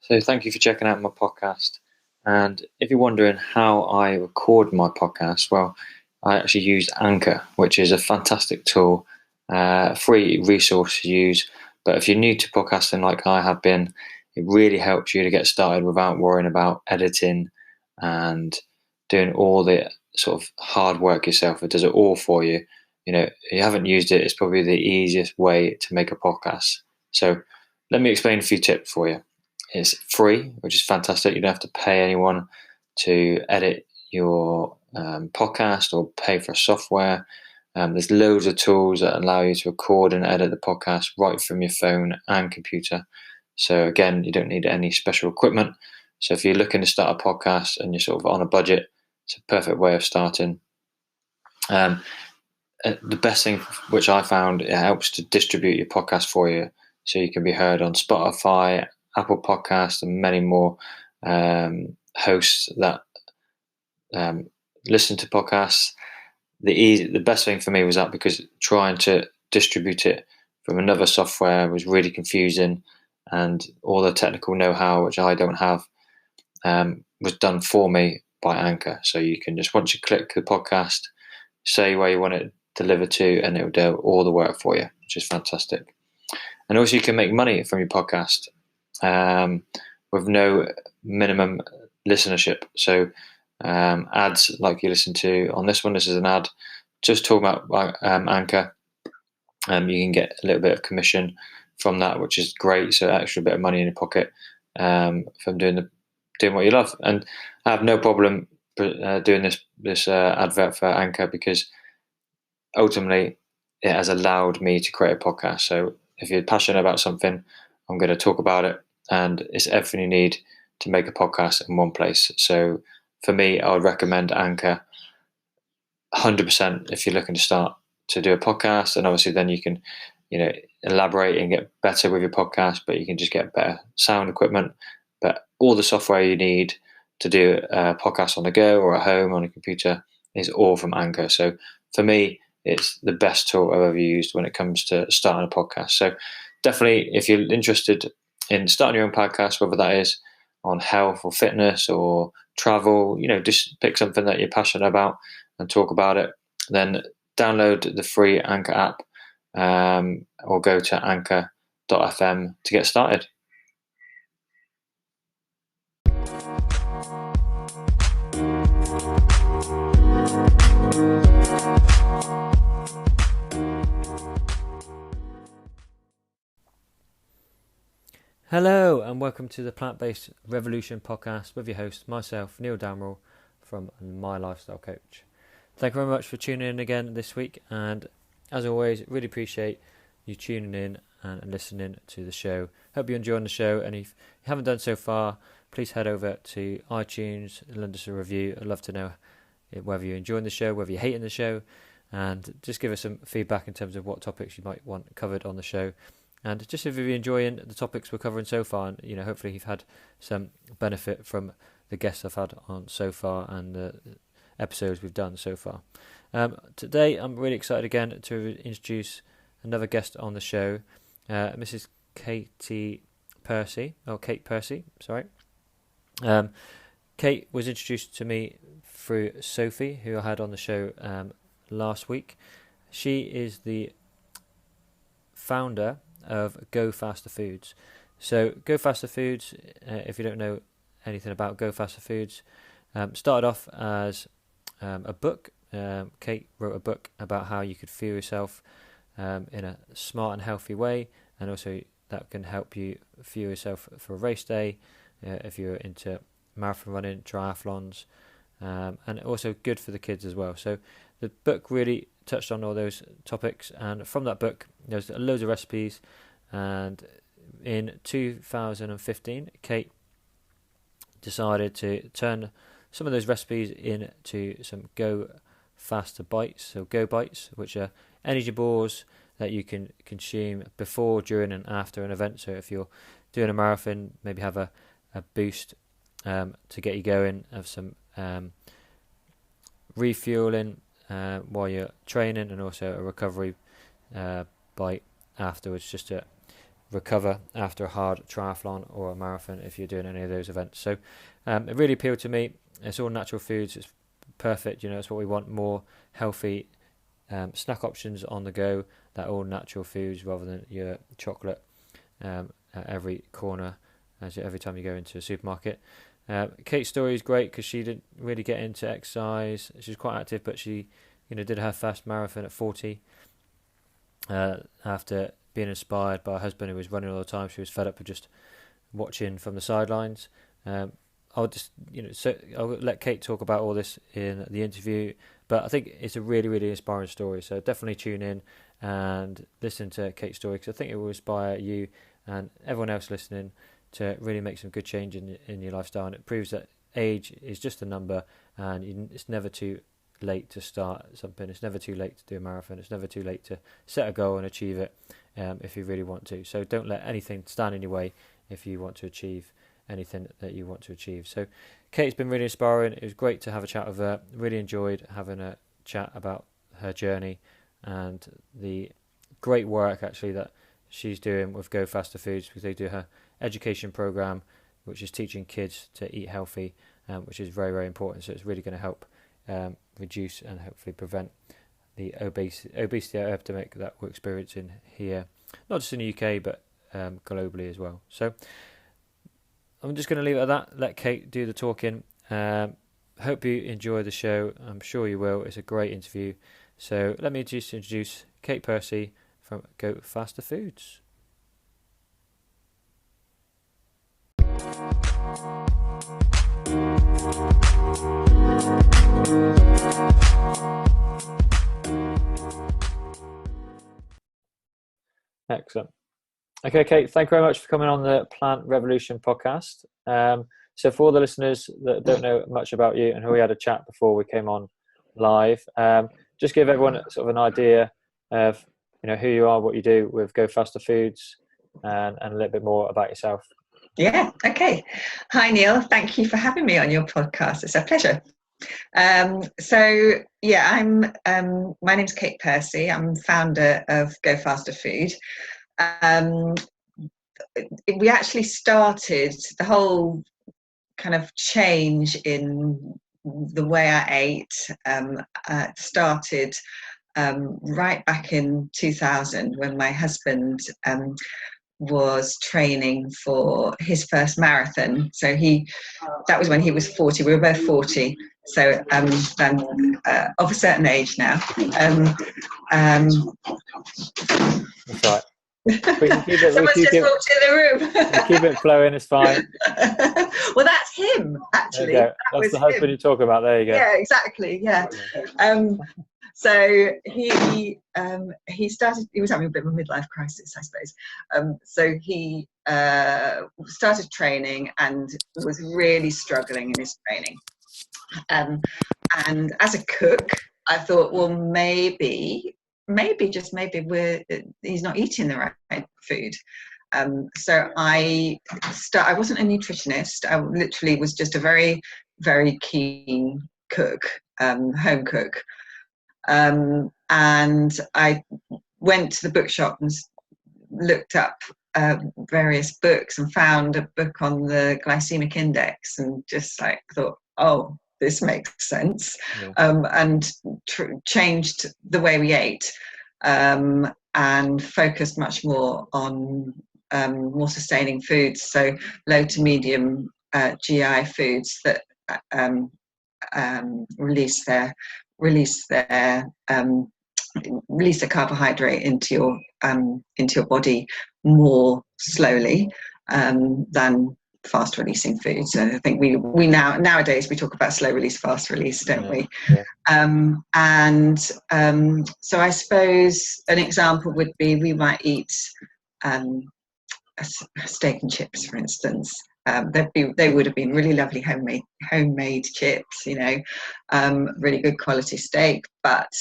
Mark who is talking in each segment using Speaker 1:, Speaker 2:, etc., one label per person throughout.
Speaker 1: So thank you for checking out my podcast. And if you're wondering how I record my podcast, well, I actually use Anchor, which is a fantastic tool, free resource to use. But if you're new to podcasting like I have been, it really helps you to get started without worrying about editing and doing all the sort of hard work yourself. It does it all for you. If you haven't used it, it's probably the easiest way to make a podcast. So let me explain a few tips for you. It's free, which is fantastic. You don't have to pay anyone to edit your podcast or pay for software. There's loads of tools that allow you to record and edit the podcast right from your phone and computer. So again, you don't need any special equipment. So if you're looking to start a podcast and you're sort of on a budget, it's a perfect way of starting. The best thing which I found, it helps to distribute your podcast for you, so you can be heard on Spotify, Apple Podcasts, and many more hosts that listen to podcasts. The best thing for me was that, because trying to distribute it from another software was really confusing, and all the technical know-how, which I don't have, was done for me by Anchor. So you can just, once you click the podcast, say where you want it delivered to, and it will do all the work for you, which is fantastic. And also you can make money from your podcast with no minimum listenership. So ads like you listen to on this one, this is an ad just talking about Anchor. You can get a little bit of commission from that, which is great. So extra bit of money in your pocket from doing what you love. And I have no problem doing this advert for Anchor, because ultimately it has allowed me to create a podcast. So if you're passionate about something, I'm going to talk about it, and it's everything you need to make a podcast in one place. So for me, I would recommend Anchor 100% if you're looking to start to do a podcast. And obviously then you can, elaborate and get better with your podcast, but you can just get better sound equipment. But all the software you need to do a podcast on the go or at home on a computer is all from Anchor. So for me, it's the best tool I've ever used when it comes to starting a podcast. So definitely, if you're interested in starting your own podcast, whether that is on health or fitness or travel, just pick something that you're passionate about and talk about it, then download the free Anchor app, or go to anchor.fm to get started.
Speaker 2: Hello and welcome to the Plant-Based Revolution podcast with your host, myself, Neil Damrell from My Lifestyle Coach. Thank you very much for tuning in again this week, and as always, really appreciate you tuning in and listening to the show. Hope you're enjoying the show, and if you haven't done so far, please head over to iTunes and lend us a review. I'd love to know whether you're enjoying the show, whether you're hating the show, and just give us some feedback in terms of what topics you might want covered on the show. And just if you're enjoying the topics we're covering so far, and hopefully you've had some benefit from the guests I've had on so far and the episodes we've done so far. Today I'm really excited again to introduce another guest on the show, Mrs. Kate Percy. Kate was introduced to me through Sophie, who I had on the show last week. She is the founder of Go Faster Foods. So Go Faster Foods, if you don't know anything about Go Faster Foods, started off as a book. Kate wrote a book about how you could fuel yourself in a smart and healthy way, and also that can help you fuel yourself for a race day if you're into marathon running, triathlons, and also good for the kids as well. So the book really touched on all those topics, and from that book there's loads of recipes. And in 2015, Kate decided to turn some of those recipes into some Go Faster Bites, so Go Bites, which are energy balls that you can consume before, during and after an event. So if you're doing a marathon, maybe have a boost to get you going, have some refueling while you're training, and also a recovery bite afterwards, just to recover after a hard triathlon or a marathon if you're doing any of those events. So it really appealed to me. It's all natural foods. It's perfect. It's what we want, more healthy snack options on the go that are all natural foods rather than your chocolate at every corner every time you go into a supermarket. Kate's story is great because she didn't really get into exercise. She's quite active, but she did her first marathon at 40 after being inspired by her husband who was running all the time. She was fed up with just watching from the sidelines. I'll let Kate talk about all this in the interview, but I think it's a really, really inspiring story. So definitely tune in and listen to Kate's story because I think it will inspire you and everyone else listening to really make some good change in your lifestyle. And it proves that age is just a number, and it's never too late to start something. It's never too late to do a marathon. It's never too late to set a goal and achieve it if you really want to. So don't let anything stand in your way if you want to achieve anything that you want to achieve. So Kate's been really inspiring. It was great to have a chat with her. Really enjoyed having a chat about her journey and the great work actually that she's doing with Go Faster Foods, because they do her education program which is teaching kids to eat healthy, which is very, very important. So it's really going to help reduce and hopefully prevent the obesity epidemic that we're experiencing here, not just in the UK but globally as well. So I'm just going to leave it at that, let Kate do the talking. Hope you enjoy the show. I'm sure you will. It's a great interview. So let me just introduce Kate Percy from Go Faster Foods. Excellent. Okay, Kate, thank you very much for coming on the Plant Revolution podcast. So for all the listeners that don't know much about you and who we had a chat before we came on live, just give everyone sort of an idea of who you are, what you do with Go Faster Foods, and a little bit more about yourself.
Speaker 3: Yeah, okay. Hi, Neil. Thank you for having me on your podcast. It's a pleasure. My name's Kate Percy. I'm founder of Go Faster Food. We actually started the whole kind of change in the way I ate, started right back in 2000 when my husband was training for his first marathon. So that was when he was 40. We were both 40. So I'm of a certain age now.
Speaker 2: That's right.
Speaker 3: Someone's just walked in the room.
Speaker 2: Keep it flowing, it's fine.
Speaker 3: Well, that's him, actually.
Speaker 2: That's the husband you talk about. There you go.
Speaker 3: Yeah, exactly. Yeah. So he started. He was having a bit of a midlife crisis, I suppose. So he started training and was really struggling in his training. And as a cook, I thought, well, maybe he's not eating the right food. So I wasn't a nutritionist. I literally was just a very, very keen cook, home cook. And I went to the bookshop and looked up various books and found a book on the glycemic index and just thought, oh, this makes sense. Yeah. And changed the way we ate and focused much more on more sustaining foods, so low to medium GI foods that release the carbohydrate into your body more slowly than fast releasing foods. So I think we nowadays we talk about slow release, fast release, don't we? Yeah. So I suppose an example would be we might eat a steak and chips, for instance. They would have been really lovely homemade chips, really good quality steak. But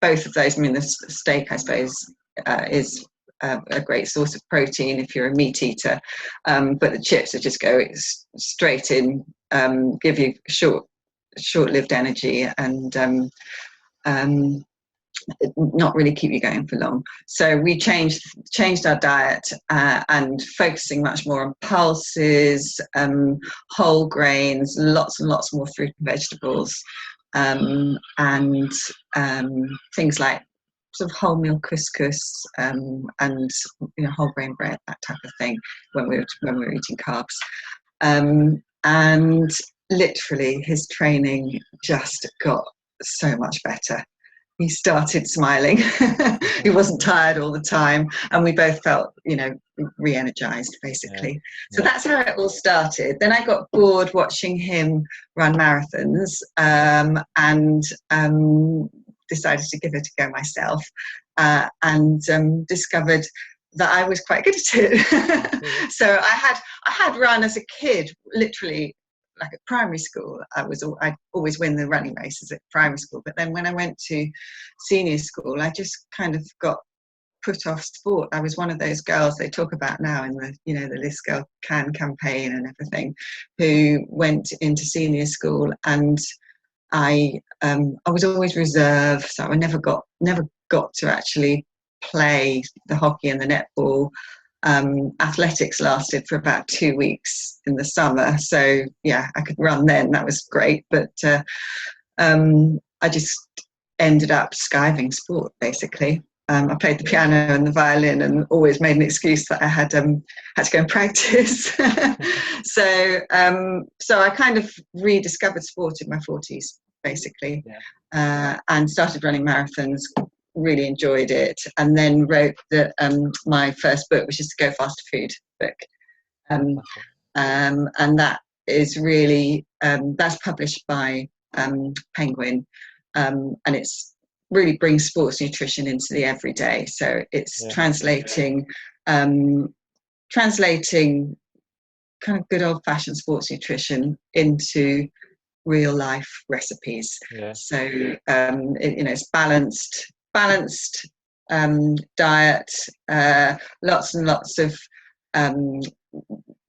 Speaker 3: both of those, the steak, I suppose, is a great source of protein if you're a meat eater. But the chips would just go straight in, give you short-lived energy, and not really keep you going for long. So we changed our diet and focusing much more on pulses, whole grains, lots and lots more fruit and vegetables, and things like sort of wholemeal couscous, and whole grain bread, that type of thing, when we were eating carbs. And literally his training just got so much better. He started smiling. He wasn't tired all the time, and we both felt, re-energized, basically. So that's how it all started. Then I got bored watching him run marathons, and decided to give it a go myself, and discovered that I was quite good at it. So I had run as a kid, literally. Like at primary school, I'd always win the running races at primary school. But then when I went to senior school, I just kind of got put off sport. I was one of those girls they talk about now in the the This Girl Can campaign and everything, who went into senior school, and I was always reserved, so I never got to actually play the hockey and the netball. Athletics lasted for about 2 weeks in the summer, so yeah, I could run then. That was great, but I just ended up skiving sport, basically. I played the piano and the violin, and always made an excuse that I had to go and practice. So I kind of rediscovered sport in my 40s, basically, and started running marathons. Really enjoyed it, and then wrote my first book, which is the Go Faster Food book, and that is really that's published by Penguin, and it's really brings sports nutrition into the everyday. So it's translating kind of good old-fashioned sports nutrition into real life recipes. So it's balanced diet, lots and lots of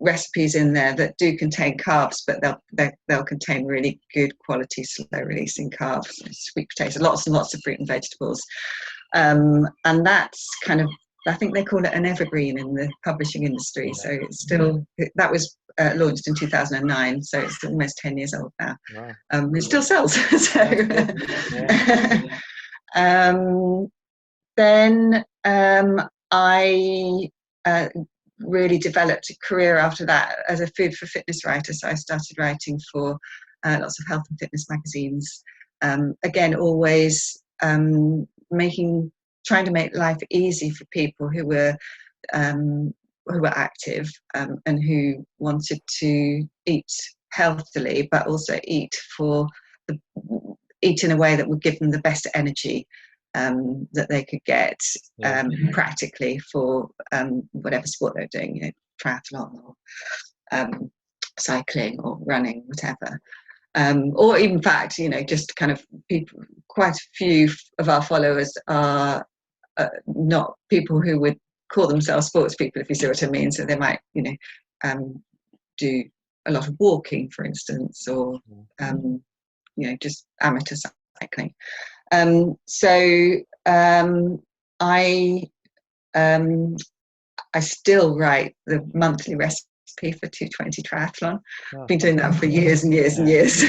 Speaker 3: recipes in there that do contain carbs, but they'll contain really good quality slow releasing carbs, sweet potatoes, lots and lots of fruit and vegetables, and that's kind of, I think they call it an evergreen in the publishing industry. So it's still, that was launched in 2009, so it's almost 10 years old now. Wow. It still sells. So then I really developed a career after that as a food for fitness writer. So I started writing for lots of health and fitness magazines. Again, always trying to make life easy for people who were active, and who wanted to eat healthily, but also eat in a way that would give them the best energy that they could get practically for whatever sport they're doing, triathlon or cycling or running, whatever. Or even, in fact, just kind of people. Quite a few of our followers are not people who would call themselves sports people, if you see what I mean. So they might, do a lot of walking, for instance, or just amateur cycling. I still write the monthly recipe for 220 Triathlon. I've been doing that for years and years and years.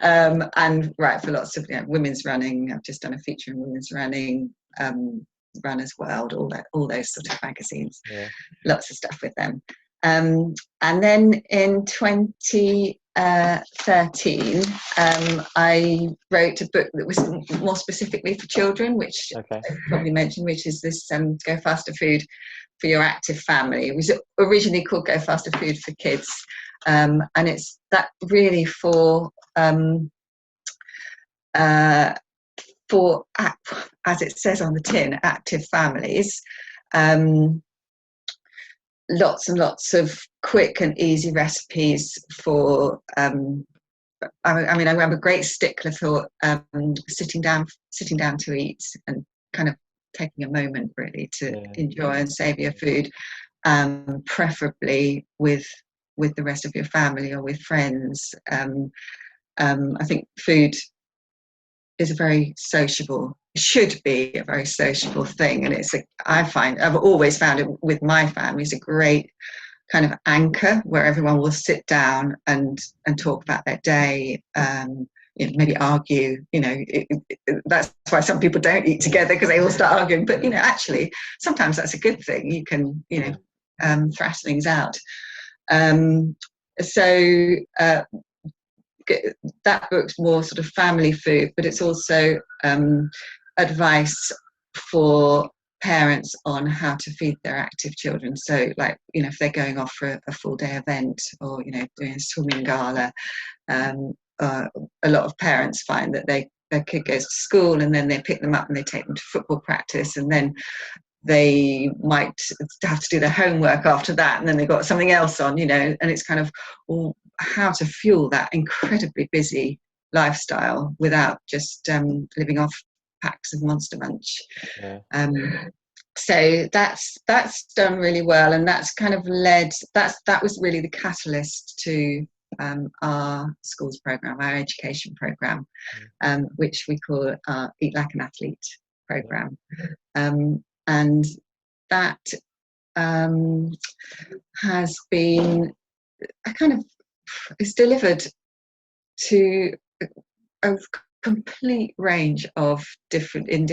Speaker 3: And write for lots of women's running. I've just done a feature in women's running, Runner's World, all those sort of magazines. Lots of stuff with them. And then in 2013, I wrote a book that was more specifically for children, which I probably mentioned, which is this Go Faster Food for Your Active Family. It was originally called Go Faster Food for Kids, and it's that really for as it says on the tin, active families. Lots and lots of quick and easy recipes for I'm a great stickler for sitting down to eat, and kind of taking a moment really to enjoy and savour your food, preferably with the rest of your family or with friends. I think food is a very sociable, should be a very sociable thing, and I've always found it with my family is a great kind of anchor where everyone will sit down and talk about their day. Maybe argue. That's why some people don't eat together, because they all start arguing. But actually, sometimes that's a good thing. You can thrash things out. So that book's more sort of family food, but it's also advice for parents on how to feed their active children. So like, if they're going off for a full day event, or doing a swimming gala, a lot of parents find that their kid goes to school, and then they pick them up and they take them to football practice, and then they might have to do their homework after that, and then they've got something else on, and it's kind of how to fuel that incredibly busy lifestyle without just living off packs of Monster Munch. So that's done really well, and that's kind of that was really the catalyst to our schools program, our education program, which we call our Eat Like an Athlete program. And that has been it's delivered to a complete range of different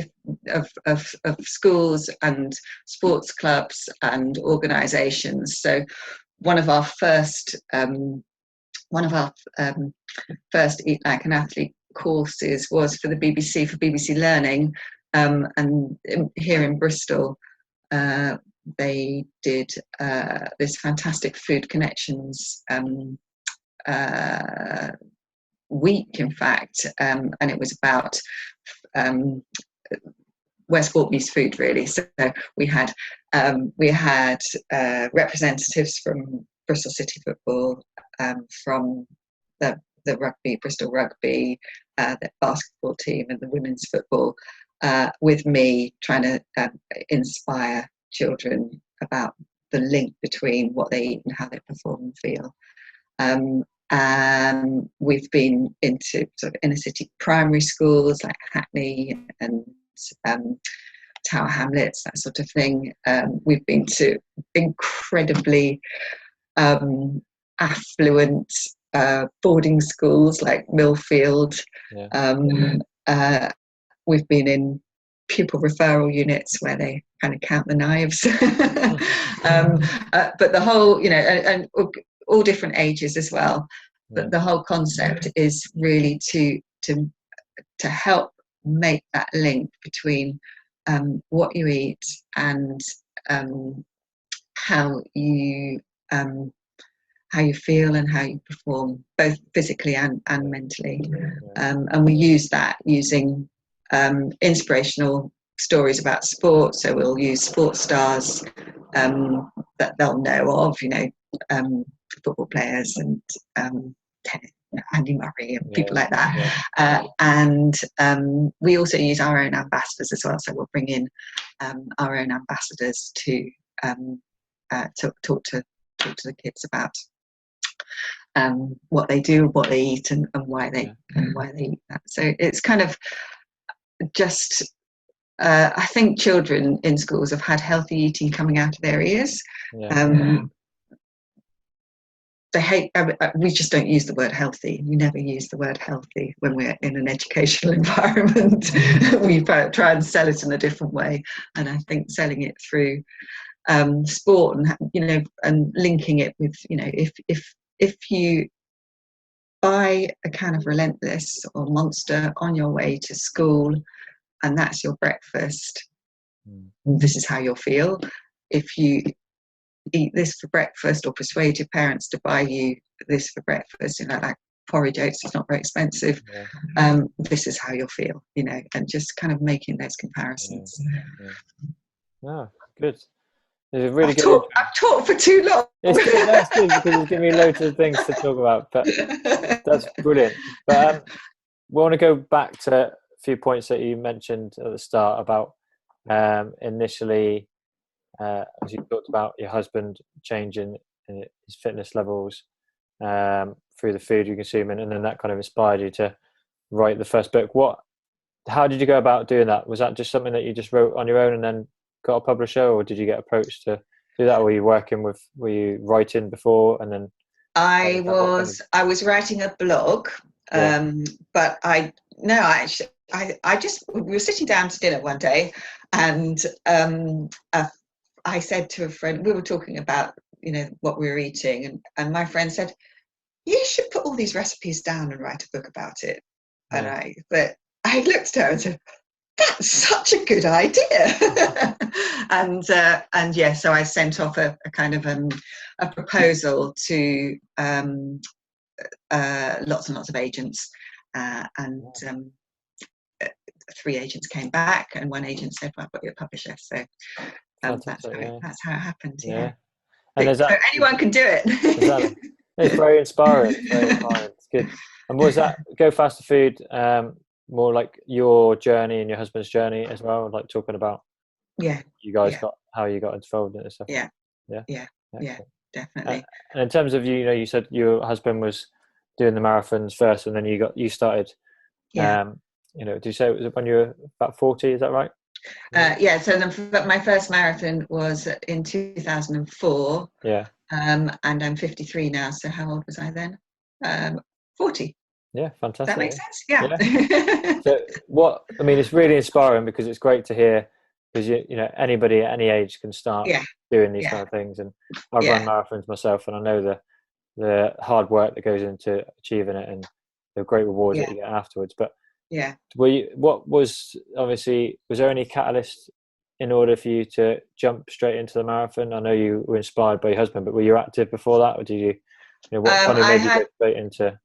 Speaker 3: schools and sports clubs and organisations. So one of our first Eat Like an Athlete courses was for the BBC, for BBC Learning, and here in Bristol they did this fantastic Food Connections week, in fact, and it was about where sport meets food, really. So we had representatives from Bristol City Football, from the rugby, Bristol Rugby, the basketball team, and the women's football, with me trying to inspire children about the link between what they eat and how they perform and feel. We've been into sort of inner city primary schools like Hackney and Tower Hamlets, that sort of thing. We've been to incredibly affluent boarding schools like Millfield. We've been in pupil referral units where they kind of count the knives. But the whole, and all different ages as well. But the whole concept is really to help make that link between what you eat and how you feel and how you perform, both physically and mentally. And we use that using inspirational stories about sport. So we'll use sports stars that they'll know of, football players and Andy Murray and people like that. And we also use our own ambassadors as well. So we'll bring in our own ambassadors to talk to the kids about what they do, what they eat, and why they eat that. So it's kind of just I think children in schools have had healthy eating coming out of their ears. They hate. We just don't use the word healthy. We never use the word healthy when we're in an educational environment. We try and sell it in a different way, and I think selling it through sport and and linking it with if you buy a can of Relentless or Monster on your way to school and that's your breakfast, this is how you'll feel. If you eat this for breakfast or persuade your parents to buy you this for breakfast, like porridge oats, it's not very expensive, this is how you'll feel, and just kind of making those comparisons.
Speaker 2: Good. It's really
Speaker 3: I've talked for too long.
Speaker 2: That's good because it's giving me loads of things to talk about, but that's brilliant. But we want to go back to a few points that you mentioned at the start about initially, as you talked about your husband changing his fitness levels through the food you consume, and then that kind of inspired you to write the first book. What how did you go about doing that? Was that just something that you just wrote on your own and then got a publisher, or did you get approached to do that? Or were you writing before and then?
Speaker 3: I was writing a blog, but we were sitting down to dinner one day, and I said to a friend, we were talking about what we were eating, and my friend said, you should put all these recipes down and write a book about it. Yeah. And I looked at her and said, that's such a good idea. and yeah, so I sent off a kind of a proposal to lots and lots of agents, and 3 agents came back, and 1 agent said, well, I've got you a publisher. So that's how it happened. Yeah. And so anyone can do it.
Speaker 2: Exactly. It's very inspiring. It's good. And was that Go Faster Food more like your journey and your husband's journey as well, like talking about you guys how you got involved in it and stuff?
Speaker 3: Yeah, definitely.
Speaker 2: And in terms of you said your husband was doing the marathons first, and then you started. Did you say it was when you were about 40? Is that right?
Speaker 3: So my first marathon was in 2004. And I'm 53 now. So how old was I then? 40.
Speaker 2: Yeah, fantastic.
Speaker 3: That makes sense. Yeah.
Speaker 2: So it's really inspiring, because it's great to hear, because anybody at any age can start doing these kind of things. And I've run marathons myself, and I know the hard work that goes into achieving it, and the great rewards that you get afterwards. But was there any catalyst in order for you to jump straight into the marathon? I know you were inspired by your husband, but were you active before that, or did you? What kind of made you go straight into?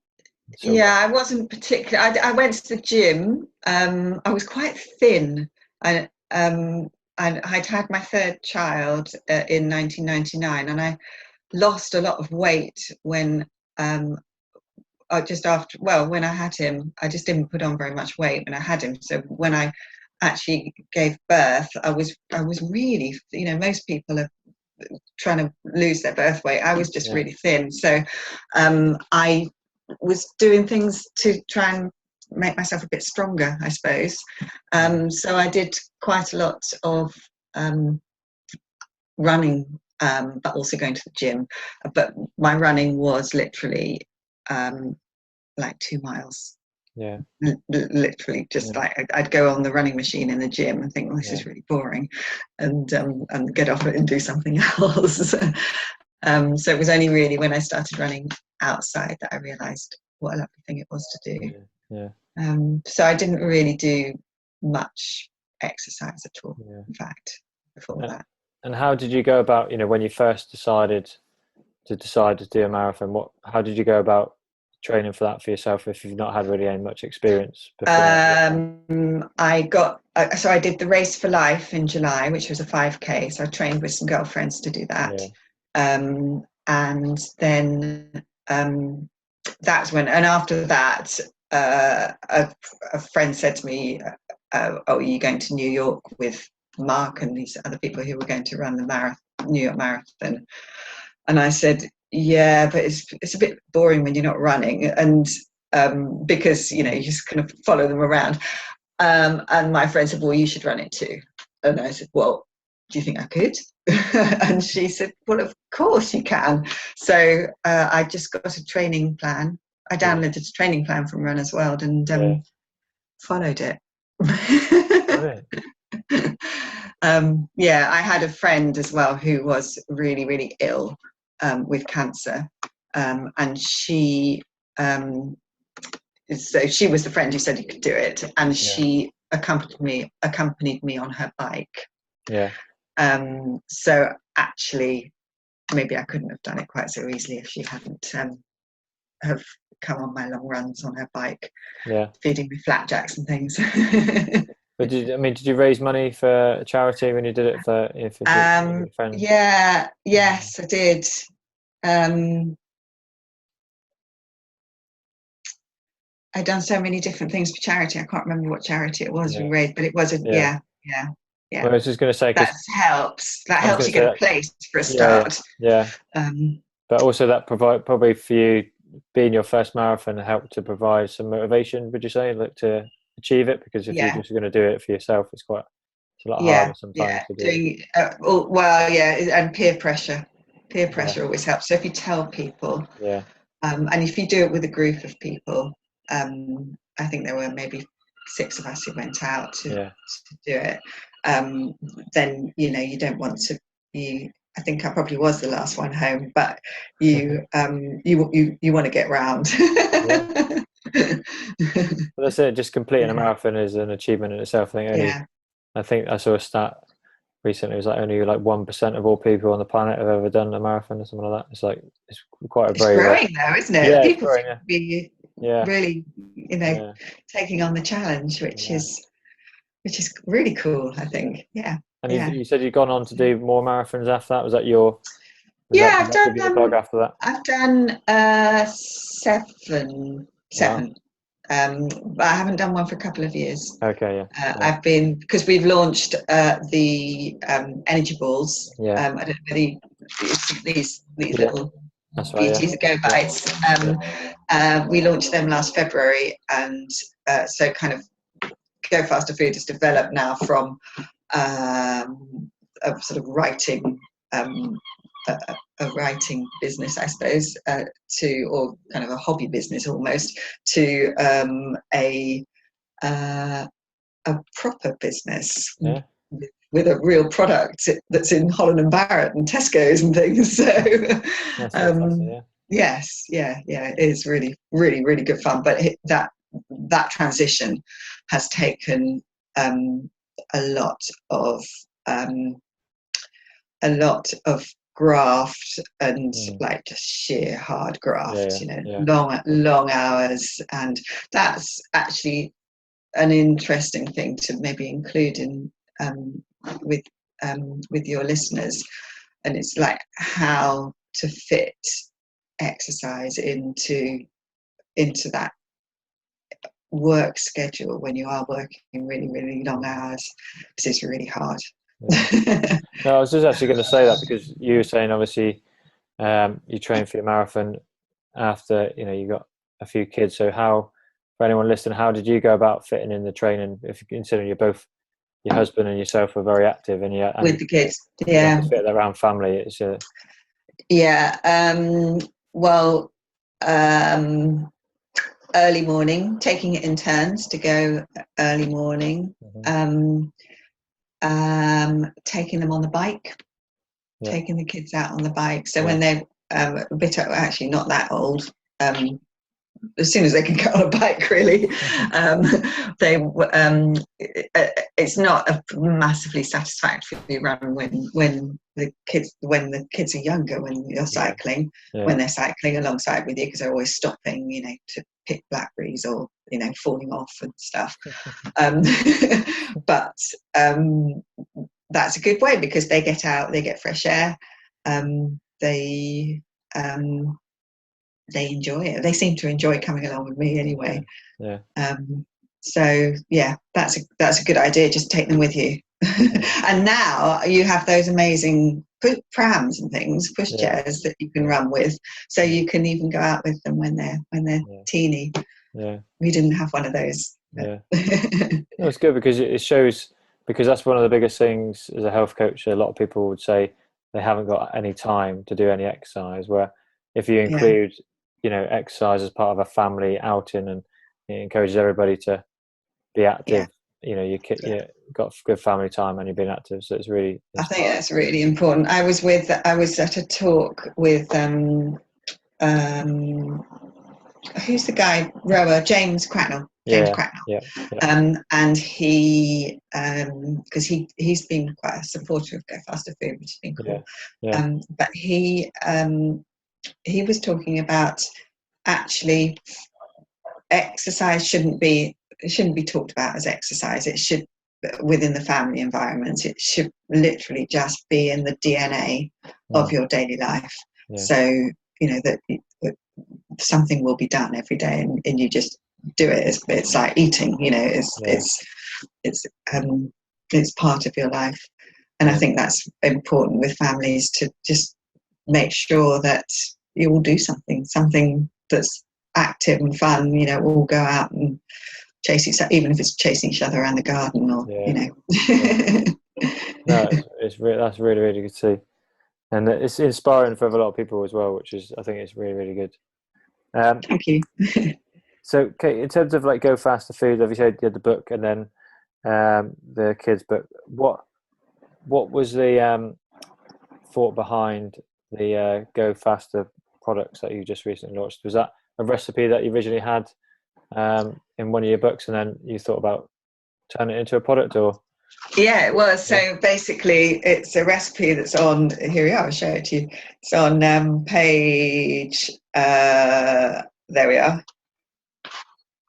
Speaker 3: I wasn't particularly. I went to the gym. I was quite thin, and I'd had my 3rd child in 1999, and I lost a lot of weight when when I had him. I just didn't put on very much weight when I had him. So when I actually gave birth, I was really, most people are trying to lose their birth weight. I was just really thin. So I was doing things to try and make myself a bit stronger, I suppose. So I did quite a lot of running, but also going to the gym. But my running was literally like 2 miles. Literally just like I'd go on the running machine in the gym and think, well, this is really boring, and get off it and do something else. So it was only really when I started running outside that I realized what a lovely thing it was to do. So I didn't really do much exercise at all, in fact, before that.
Speaker 2: And how did you go about, when you first decided to do a marathon, how did you go about training for that for yourself, if you've not had really any much experience before?
Speaker 3: I did the Race for Life in July, which was a 5K. So I trained with some girlfriends to do that. And then that's when, and after that, a friend said to me, are you going to New York with Mark and these other people who were going to run the New York Marathon? And I said, yeah, but it's a bit boring when you're not running, and because you just kind of follow them around. And my friend said, well, you should run it too. And I said, well, do you think I could? And she said, well, of course you can. So I just got a training plan. I downloaded a training plan from Runner's World and followed it. I had a friend as well who was really, really ill with cancer, and she so she was the friend who said you could do it, and she accompanied me on her bike. So actually, maybe I couldn't have done it quite so easily if she hadn't have come on my long runs on her bike, feeding me flapjacks and things.
Speaker 2: But did you raise money for a charity when you did it for your friends?
Speaker 3: Yes, I did. I'd done so many different things for charity. I can't remember what charity it was we raised, but it was
Speaker 2: Yeah. Well, I was just going to say,
Speaker 3: that helps. That helps you get a place for a start.
Speaker 2: But also that probably for you being your first marathon helped to provide some motivation. Would you say, like to achieve it, because if you're just going to do it for yourself, it's a lot harder sometimes to do.
Speaker 3: Doing and peer pressure always helps. So if you tell people, and if you do it with a group of people, I think there were maybe 6 of us who went out to do it, then you don't want to be, I think I probably was the last one home, but you want to get round.
Speaker 2: Well, that's it, just completing a marathon is an achievement in itself. I think I saw a stat recently, it was like only like 1% of all people on the planet have ever done a marathon or something like that. It's like, it's quite a very
Speaker 3: growing though, isn't it?
Speaker 2: Yeah,
Speaker 3: people
Speaker 2: growing,
Speaker 3: seem to be really taking on the challenge, which is really cool, I think.
Speaker 2: And you said you've gone on to do more marathons after that. Was that your
Speaker 3: I've done
Speaker 2: after that?
Speaker 3: I've done 7.
Speaker 2: Wow.
Speaker 3: But I haven't done one for a couple of years.
Speaker 2: Okay,
Speaker 3: I've been, because we've launched the energy balls. I don't know whether these little beauties that go by. We launched them last February, and so kind of Go Faster Food has developed now from a sort of writing. A writing business, I suppose, or kind of a hobby business almost, to a proper business with a real product that's in Holland and Barrett and Tesco's and things. So yes, it is really, really, really good fun. But that transition has taken a lot of graft and like just sheer hard graft, long hours, and that's actually an interesting thing to maybe include in with your listeners, and it's like how to fit exercise into that work schedule when you are working really, really long hours, because it's really hard.
Speaker 2: No, I was just actually going to say that, because you were saying obviously you train for your marathon after you got a few kids. So how, for anyone listening, how did you go about fitting in the training, if considering you're both, your husband and yourself, are very active, and
Speaker 3: with the kids,
Speaker 2: to fit that around family? It's
Speaker 3: early morning, taking it in turns to go early morning. Taking them on the bike, taking the kids out on the bike. So when they're a bit, actually not that old, as soon as they can get on a bike, really, it's not a massively satisfactory run when the kids are younger, when you're cycling, when they're cycling alongside with you, because they're always stopping, to pick blackberries or falling off and stuff. But that's a good way, because they get out, they get fresh air, they enjoy it. They seem to enjoy coming along with me anyway. So that's a good idea. Just take them with you. And now you have those amazing prams and things, push chairs that you can run with, so you can even go out with them when they're teeny. We didn't have one of those.
Speaker 2: No, it's good, because it shows, because that's one of the biggest things as a health coach. A lot of people would say they haven't got any time to do any exercise, where if you include exercise as part of a family outing, and it encourages everybody to be active, you got good family time and you've been active, so it's really,
Speaker 3: I think that's really important. I was at a talk with who's the guy, rower, James Cracknell. And he, because he's been quite a supporter of Go Faster Food, which has been cool. But he was talking about, actually, exercise shouldn't be talked about as exercise. It should, within the family environment, it should literally just be in the DNA of your daily life. So that something will be done every day, and you just do it. It's like eating, it's part of your life. And I think that's important with families, to just make sure that you all do something that's active and fun, all go out and even if it's chasing each other around the garden, or
Speaker 2: No, that's really, really good to see, and it's inspiring for a lot of people as well, which is, I think, it's really, really good.
Speaker 3: Thank you.
Speaker 2: So, Kate, in terms of like Go Faster Food, obviously you had the book and then the kids' book. What was the thought behind the Go Faster products that you just recently launched? Was that a recipe that you originally had in one of your books, and then you thought about turning it into a product, or?
Speaker 3: Yeah, it was. So basically, it's a recipe that's on. Here we are. I'll show it to you. It's on page. There we are.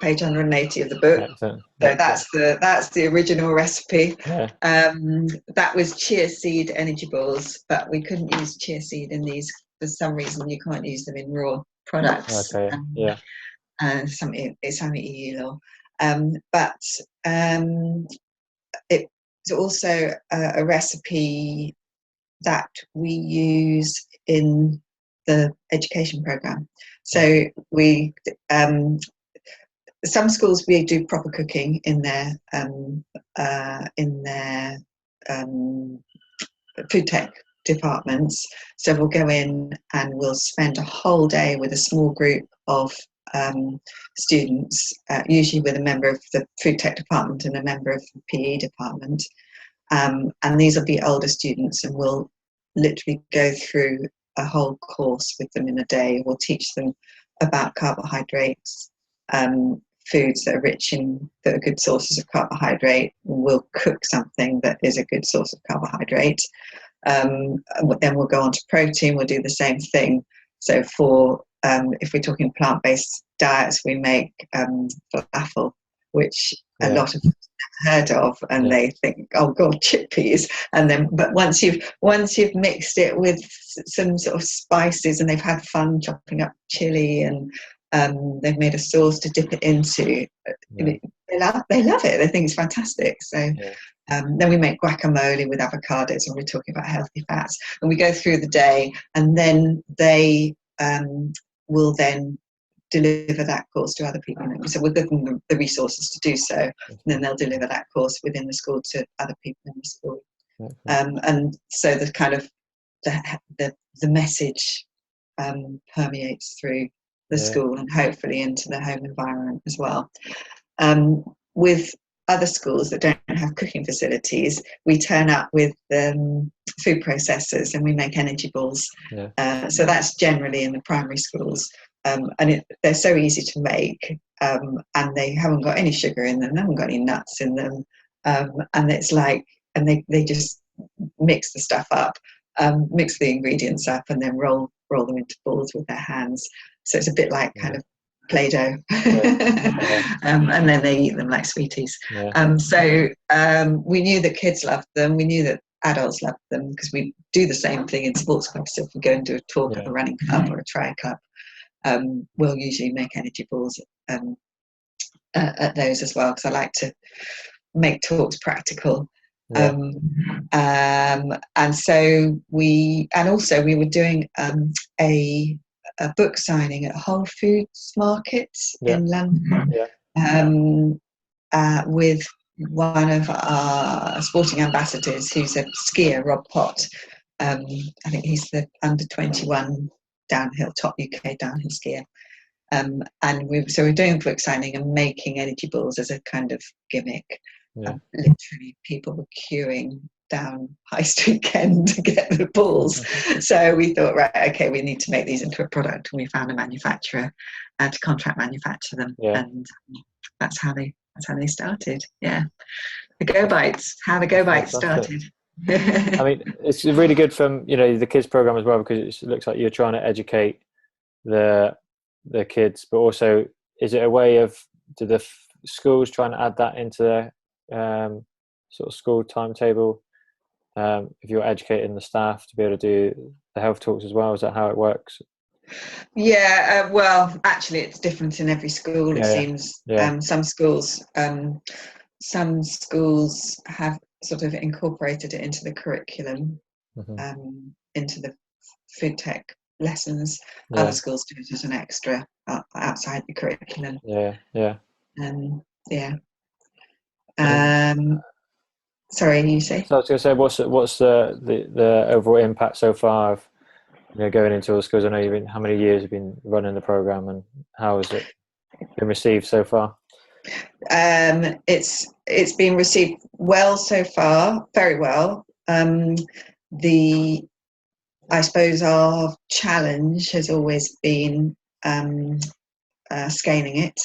Speaker 3: Page 180 of the book.
Speaker 2: Excellent.
Speaker 3: So that's the original recipe.
Speaker 2: Yeah.
Speaker 3: That was chia seed energy balls, but we couldn't use chia seed in these for some reason. You can't use them in raw products.
Speaker 2: Okay. Yeah.
Speaker 3: It's something EU law. But it's also a recipe that we use in the education program. So we some schools, we do proper cooking in their food tech departments. So we'll go in and we'll spend a whole day with a small group of students, usually with a member of the food tech department and a member of the PE department. And these will be older students, and we'll literally go through a whole course with them in a day. We'll teach them about carbohydrates, foods that are good sources of carbohydrate. We'll cook something that is a good source of carbohydrate. Then we'll go on to protein. We'll do the same thing. So for if we're talking plant-based diets, we make falafel, which a lot of people have heard of, and they think, oh god, chickpeas. And then, but once you've mixed it with some sort of spices, and they've had fun chopping up chili, and they've made a sauce to dip it into, they love it. They think it's fantastic. So then we make guacamole with avocados, and we're talking about healthy fats, and we go through the day, and then they will then deliver that course to other people. So we'll give them the resources to do so, and then they'll deliver that course within the school to other people in the school. And so the kind of the message permeates through the school and hopefully into the home environment as well. With other schools that don't have cooking facilities, we turn up with food processors and we make energy balls. So that's generally in the primary schools. And they're so easy to make, and they haven't got any sugar in them, they haven't got any nuts in them, and it's like, and they just mix the stuff up, mix the ingredients up, and then roll them into balls with their hands. So it's a bit like kind of Play-Doh, and then they eat them like sweeties. So we knew that kids loved them, we knew that adults loved them, because we do the same thing in sports clubs. So if we go and do a talk at a running club or a tri club, we'll usually make energy balls at those as well, because I like to make talks practical. And so we were doing a book signing at Whole Foods Market in London, with one of our sporting ambassadors, who's a skier, Rob Pott. I think he's the under 21 downhill, top UK downhill skier. And we're doing book signing and making energy balls as a kind of gimmick. Literally, people were queuing down High Street Ken to get the balls. So we thought, right, okay, we need to make these into a product, and we found a manufacturer to contract manufacture them, and that's how they started. The Go Bites, how the Go Bites started.
Speaker 2: I mean, it's really good from the kids program as well, because it looks like you're trying to educate the kids, but also, is it a way of, do the schools trying to add that into their sort of school timetable, if you're educating the staff to be able to do the health talks as well? Is that how it works?
Speaker 3: Well, actually it's different in every school, it seems. Some schools have sort of incorporated it into the curriculum, into the food tech lessons. Other schools do it as an extra outside the curriculum. yeah. Sorry, you say?
Speaker 2: So I was going to say, what's the overall impact so far of going into all the schools? I know how many years you've been running the program, and how has it been received so far?
Speaker 3: It's been received well so far, very well. I suppose our challenge has always been scaling it,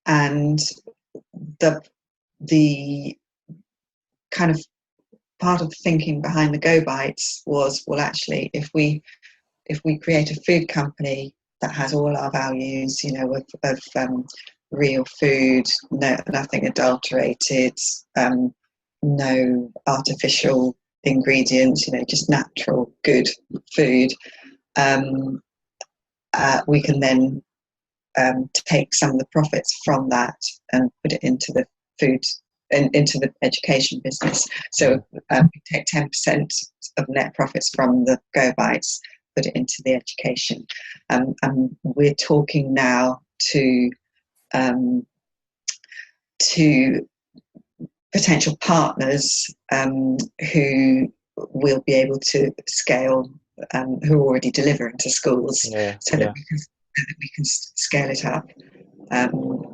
Speaker 3: and the kind of part of the thinking behind the Go Bites was, well, actually, if we create a food company that has all our values, of real food, nothing adulterated, no artificial ingredients, just natural, good food, we can then take some of the profits from that and put it into the food and into the education business. So we take 10% of net profits from the Go Bites, put it into the education. And we're talking now to potential partners who will be able to scale, who are already delivering to schools, so that we can scale it up, and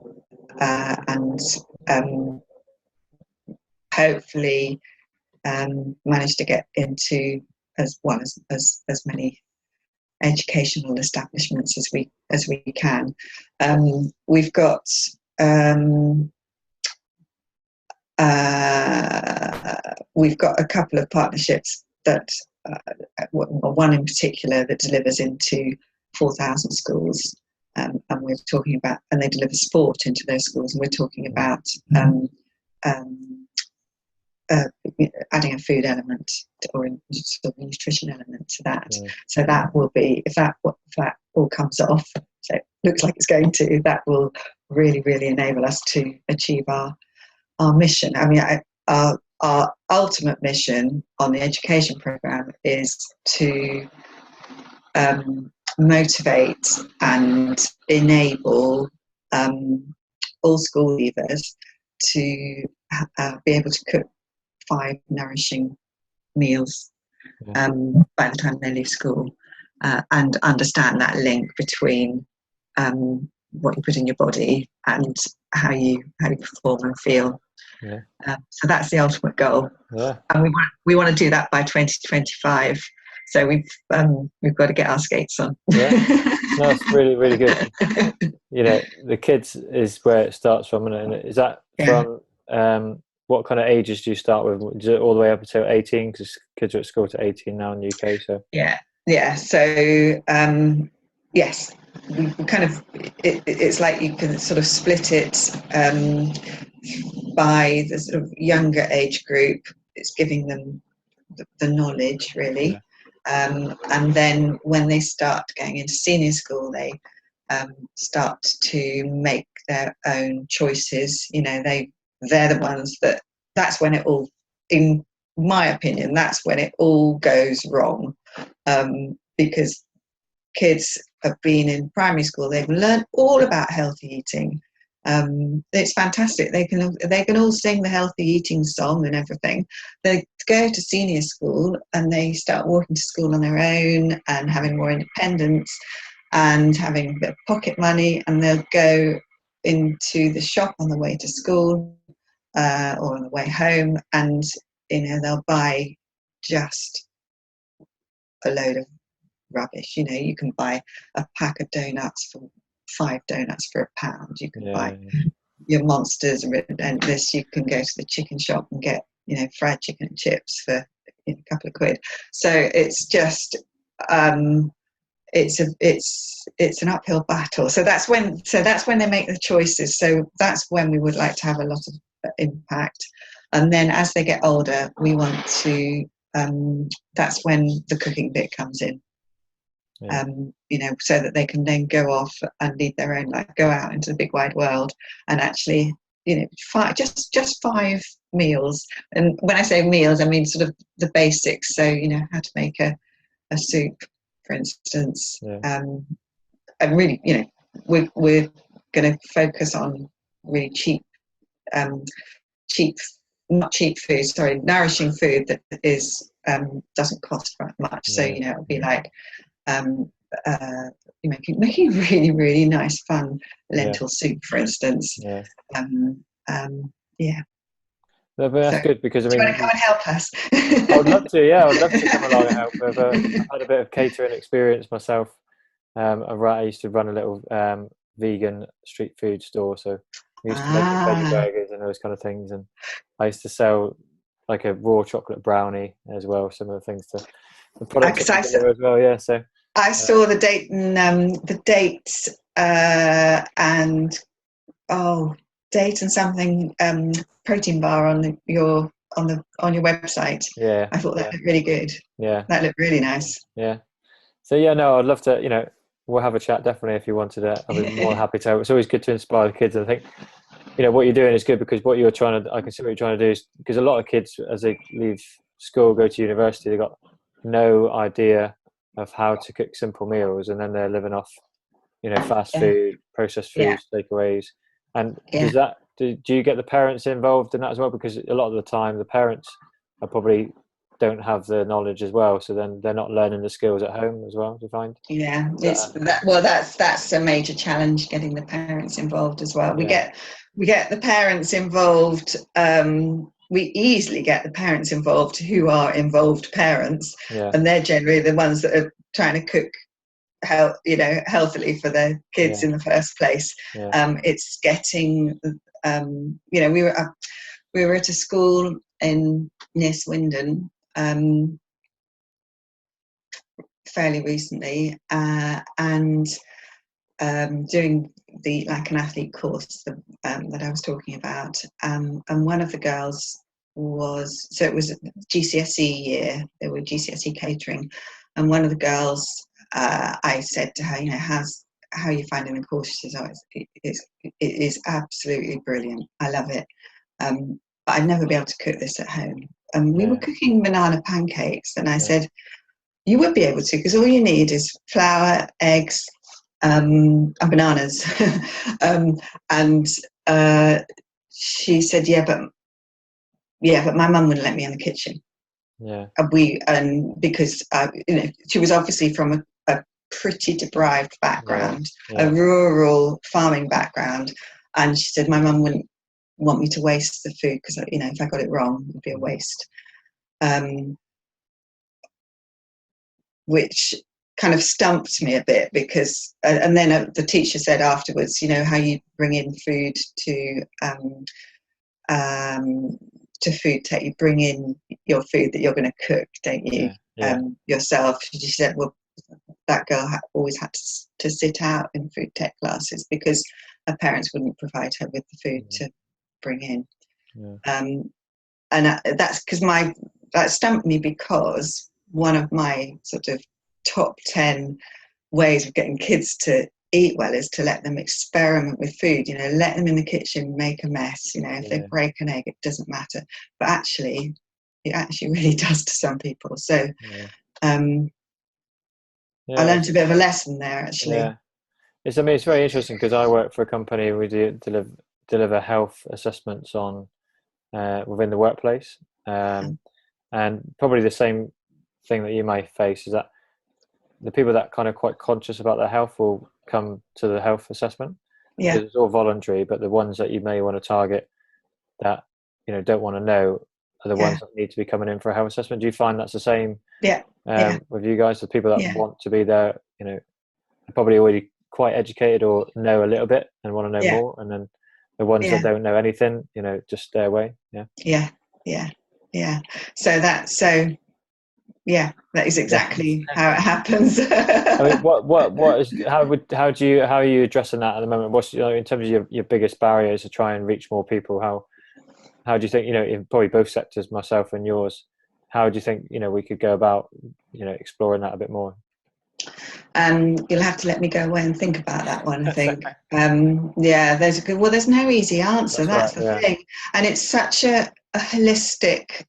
Speaker 3: hopefully manage to get into as many educational establishments as we can. We've got a couple of partnerships that one in particular that delivers into 4,000 schools, and we're talking about, and they deliver sport into those schools, and we're talking about adding a food element or a sort of nutrition element to that. So that will be, if that all comes off, so it looks like it's going to, that will really, really enable us to achieve our mission. I mean, our ultimate mission on the education program is to motivate and enable all school leavers to be able to cook 5 nourishing meals by the time they leave school, and understand that link between what you put in your body and how you perform and feel. So that's the ultimate goal, and we want to do that by 2025. So we've got to get our skates on.
Speaker 2: No, it's really, really good. The kids is where it starts from, and is that from what kind of ages do you start with? Is it all the way up until 18? Because kids are at school to 18 now in the UK. So
Speaker 3: so yes, we kind of it's like you can sort of split it by the sort of younger age group. It's giving them the knowledge, really. And then when they start going into senior school, they start to make their own choices. They're the ones that's when it all, in my opinion, that's when it all goes wrong, because kids have been in primary school, they've learned all about healthy eating. It's fantastic. They can all sing the healthy eating song and everything. They go to senior school and they start walking to school on their own and having more independence and having a bit of pocket money, and they'll go into the shop on the way to school or on the way home, and they'll buy just a load of rubbish. You can buy a pack of donuts for 5 donuts for £1. You can buy your Monsters and this. You can go to the chicken shop and get fried chicken and chips for a couple of quid. So it's just it's an uphill battle. So that's when they make the choices. So that's when we would like to have a lot of impact. And then as they get older, we want to that's when the cooking bit comes in. So that they can then go off and lead their own life, go out into the big wide world, and actually, just 5 meals. And when I say meals, I mean sort of the basics. So how to make a soup, for instance. And really, we're going to focus on really cheap, not cheap food, sorry, nourishing food that is doesn't cost very much. So it'll be like making really, really nice fun lentil soup, for instance.
Speaker 2: Yeah.
Speaker 3: Yeah.
Speaker 2: No, but that's good, because I
Speaker 3: Do
Speaker 2: mean,
Speaker 3: you want to come and help us?
Speaker 2: I would love to. Yeah, I would love to come along and help. I've had a bit of catering experience myself. I used to run a little vegan street food store, so we used to make veggie burgers and those kind of things. And I used to sell like a raw chocolate brownie as well. Some of the things the products that we deliver as well. Yeah, so
Speaker 3: I saw the date and date and something protein bar on your website.
Speaker 2: Yeah,
Speaker 3: I thought that looked really good.
Speaker 2: Yeah,
Speaker 3: that looked really nice.
Speaker 2: Yeah, so yeah, no, I'd love to. We'll have a chat definitely if you wanted it. I'd be more happy to. It's always good to inspire the kids. I think what you're doing is good, because what you're trying to, I can see what you're trying to do is, because a lot of kids, as they leave school, go to university, they've got no idea of how to cook simple meals, and then they're living off fast food, processed foods, takeaways. And do you get the parents involved in that as well? Because a lot of the time the parents are probably don't have the knowledge as well, so then they're not learning the skills at home as well. Do you find?
Speaker 3: That's a major challenge, getting the parents involved as well. We get the parents involved. We easily get the parents involved who are involved parents, and they're generally the ones that are trying to cook healthily for their kids in the first place. It's getting we were at a school near Swindon fairly recently, and doing an athlete course that I was talking about, and one of the girls it was GCSE year, there were GCSE catering, and one of the girls, I said to her, how are you finding the course? She says, it is absolutely brilliant, I love it, but I'd never be able to cook this at home. And we were cooking banana pancakes, and I said, you would be able to, because all you need is flour, eggs, and bananas. And she said, but my mum wouldn't let me in the kitchen. Because she was obviously from a pretty deprived background, a rural farming background, and she said my mum wouldn't want me to waste the food, because if I got it wrong, it would be a waste. Which kind of stumped me a bit, because and then the teacher said afterwards, how you bring in food to food tech, you bring in your food that you're going to cook, don't you? Yourself. She said, well, that girl always had to sit out in food tech classes because her parents wouldn't provide her with the food to bring in. And that's because that stumped me, because one of my sort of top 10 ways of getting kids to eat well is to let them experiment with food. Let them in the kitchen, make a mess. If they break an egg, it doesn't matter. But actually, it actually really does to some people. So I learned a bit of a lesson there, actually.
Speaker 2: It's very interesting, because I work for a company. We deliver health assessments on within the workplace, and probably the same thing that you may face is that the people that kind of quite conscious about their health will come to the health assessment. It's all voluntary, but the ones that you may want to target that don't want to know are the ones that need to be coming in for a health assessment. Do you find that's the same with you guys? The people that want to be there, are probably already quite educated or know a little bit and want to know more, and then the ones that don't know anything, just stay away.
Speaker 3: That is exactly how it happens.
Speaker 2: I mean, what is how are you addressing that at the moment? What's in terms of your biggest barriers to try and reach more people? How do you think, in probably both sectors, myself and yours, how do you think we could go about exploring that a bit more?
Speaker 3: You'll have to let me go away and think about that one, I think. There's no easy answer. That's the thing. And it's such a holistic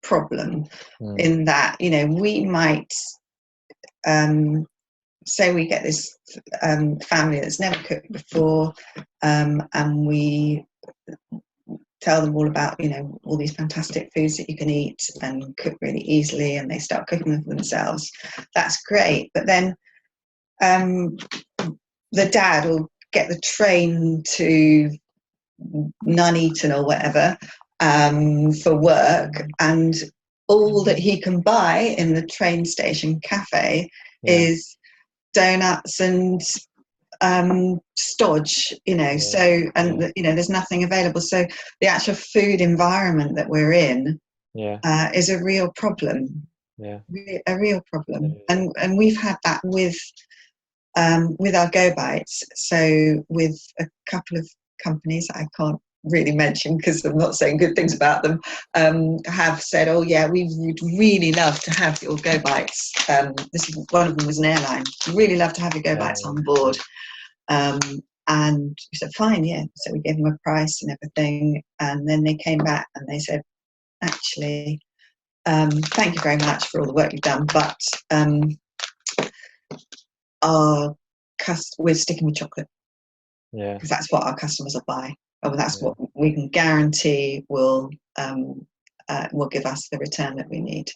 Speaker 3: problem in that, we might say we get this family that's never cooked before, and we tell them all about, all these fantastic foods that you can eat and cook really easily, and they start cooking them for themselves. That's great. But then the dad will get the train to Nuneaton or whatever for work, and all that he can buy in the train station cafe is donuts and stodge, so, and there's nothing available. So the actual food environment that we're in is a real problem. A real problem. And we've had that with our Go Bites. So with a couple of companies I can't really mention because I'm not saying good things about them, have said, oh yeah, we would really love to have your Go Bites. This is, one of them was an airline. Really love to have your Go Bites on board. And we said, fine, yeah. So we gave them a price and everything. And then they came back and they said, actually, thank you very much for all the work you've done, but we're sticking with chocolate. Because that's what our customers will buy. Oh, that's what we can guarantee will give us the return that we need.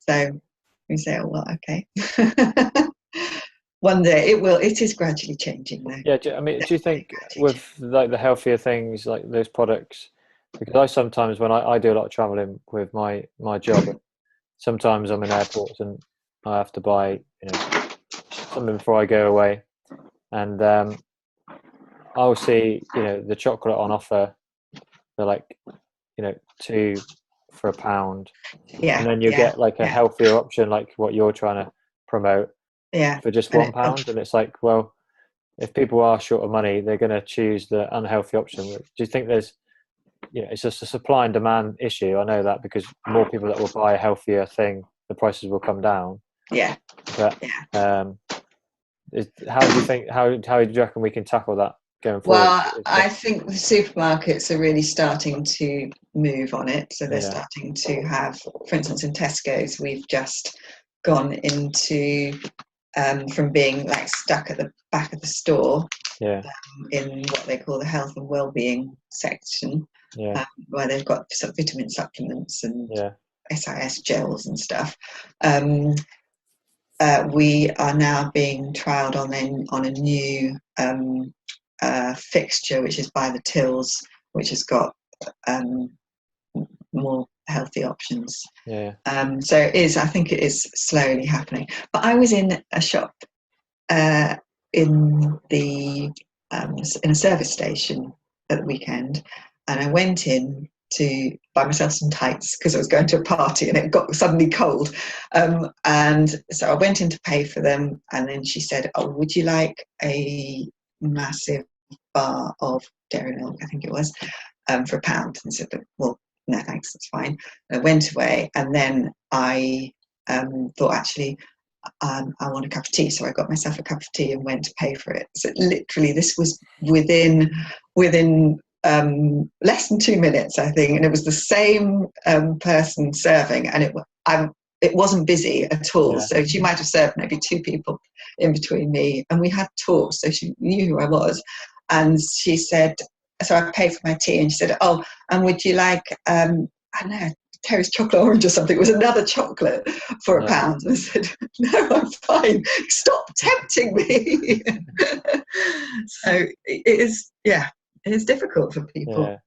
Speaker 3: So we say, oh well, okay. One day it is gradually changing though.
Speaker 2: Do you think with like the healthier things, like those products, because I sometimes, when I do a lot of traveling with my job, sometimes I'm in airports and I have to buy something before I go away, and I'll see the chocolate on offer for like 2 for £1, and then you get like a healthier option, like what you're trying to promote, for just £1. And it's like, well, if people are short of money, they're going to choose the unhealthy option. Do you think there's it's just a supply and demand issue? I know that, because more people that will buy a healthier thing, the prices will come down. But how do you think, how do you reckon we can tackle that going forward?
Speaker 3: Well, I think the supermarkets are really starting to move on it. So they're starting to have, for instance, in Tesco's, we've just gone into from being like stuck at the back of the store in what they call the health and well-being section, where they've got sort of vitamin supplements and SIS gels and stuff. We are now being trialled on a new fixture, which is by the tills, which has got more healthy options. So I think it is slowly happening. But I was in a shop in a service station at the weekend, and I went in to buy myself some tights because I was going to a party and it got suddenly cold, and so I went in to pay for them, and then she said, oh, would you like a massive bar of dairy milk, I think it was, for £1? And I said, well, no thanks, that's fine. And I went away, and then I thought, actually, I want a cup of tea, so I got myself a cup of tea and went to pay for it. So literally this was within less than 2 minutes, I think, and it was the same person serving, and it wasn't busy at all. So she might have served maybe 2 people in between me, and we had talks, so she knew who I was. And she said, so I paid for my tea, and she said, oh, and would you like I don't know, Terry's chocolate orange or something? It was another chocolate for £1. And I said, no, I'm fine, stop tempting me. So it is difficult for people.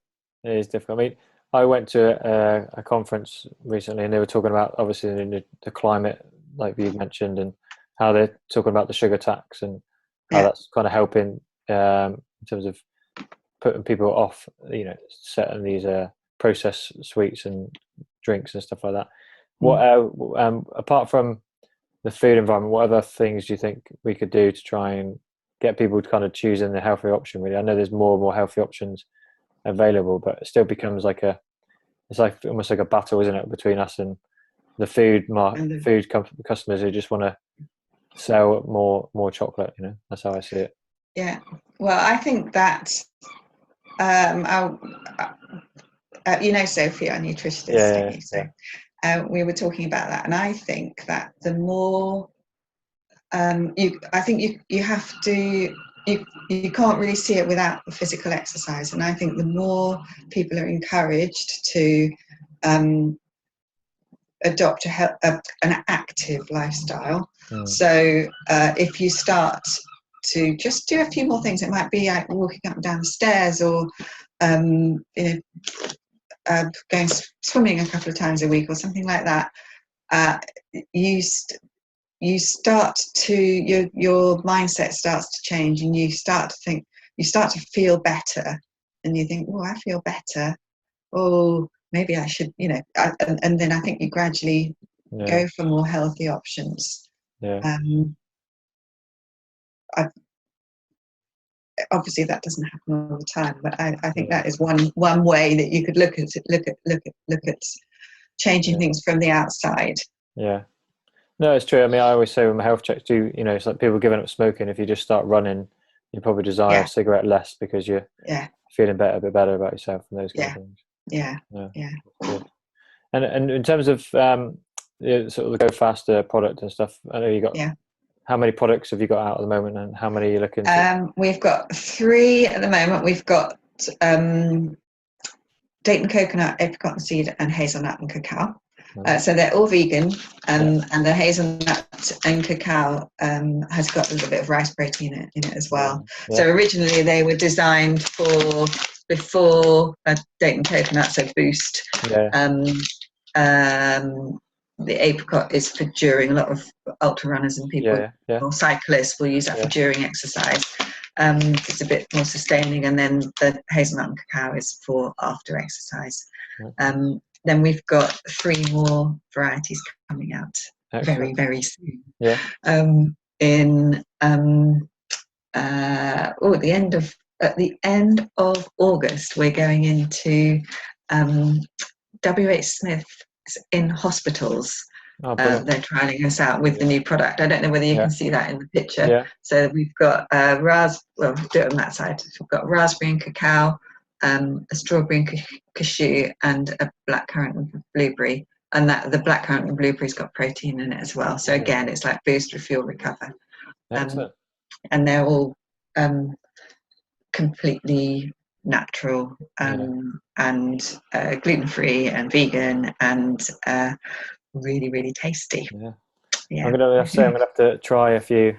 Speaker 2: It is difficult. I mean, I went to a conference recently, and they were talking about, obviously, the climate, like you mentioned, and how they're talking about the sugar tax and how that's kind of helping in terms of putting people off, certain these processed sweets and drinks and stuff like that. What apart from the food environment, what other things do you think we could do to try and get people to kind of choosing the healthy option? Really, I know there's more and more healthy options available, but it still becomes like it's like almost like a battle, isn't it, between us and the food customers who just want to sell more chocolate. That's how I see it.
Speaker 3: Yeah, well, I think that Sophie, our nutritionist, we were talking about that, and I think that the more I think you have to. You can't really see it without the physical exercise, and I think the more people are encouraged to adopt an active lifestyle. So if you start to just do a few more things, it might be like walking up and down the stairs, or going swimming a couple of times a week, or something like that. You start to your mindset starts to change, and you start to feel better, and you think, oh, I feel better. Oh, maybe I should, and then I think you gradually go for more healthy options. Obviously that doesn't happen all the time, but I think that is one way that you could look at changing things from the outside.
Speaker 2: Yeah. No, it's true. I mean, I always say with my health checks too, it's like people giving up smoking. If you just start running, you probably desire a cigarette less because you're feeling a bit better about yourself and those kind of things.
Speaker 3: Yeah.
Speaker 2: Good. And in terms of sort of the Go Faster product and stuff, I know you got. How many products have you got out at the moment, and how many are you looking to?
Speaker 3: We've got 3 at the moment. We've got Dayton coconut, apricot and seed, and hazelnut and cacao. So they're all vegan, and the hazelnut and cacao has got a little bit of rice protein in it as well. So originally they were designed for before Dayton coconut, so boost. The apricot is for during. A lot of ultra runners and people or cyclists will use that for during exercise. It's a bit more sustaining, and then the hazelnut and cacao is for after exercise. Then we've got 3 more varieties coming out very, very soon. At the end of August, we're going into WH Smith in hospitals. They're trialing us out with the new product. I don't know whether you can see that in the picture. So we've got do it on that side. We've got raspberry and cacao, a strawberry and cashew, and a blackcurrant and blueberry. And that the blackcurrant and blueberry's got protein in it as well. So again, it's like boost, refuel, recover. And they're all completely natural and gluten-free and vegan and really, really tasty.
Speaker 2: I'm gonna have to try a few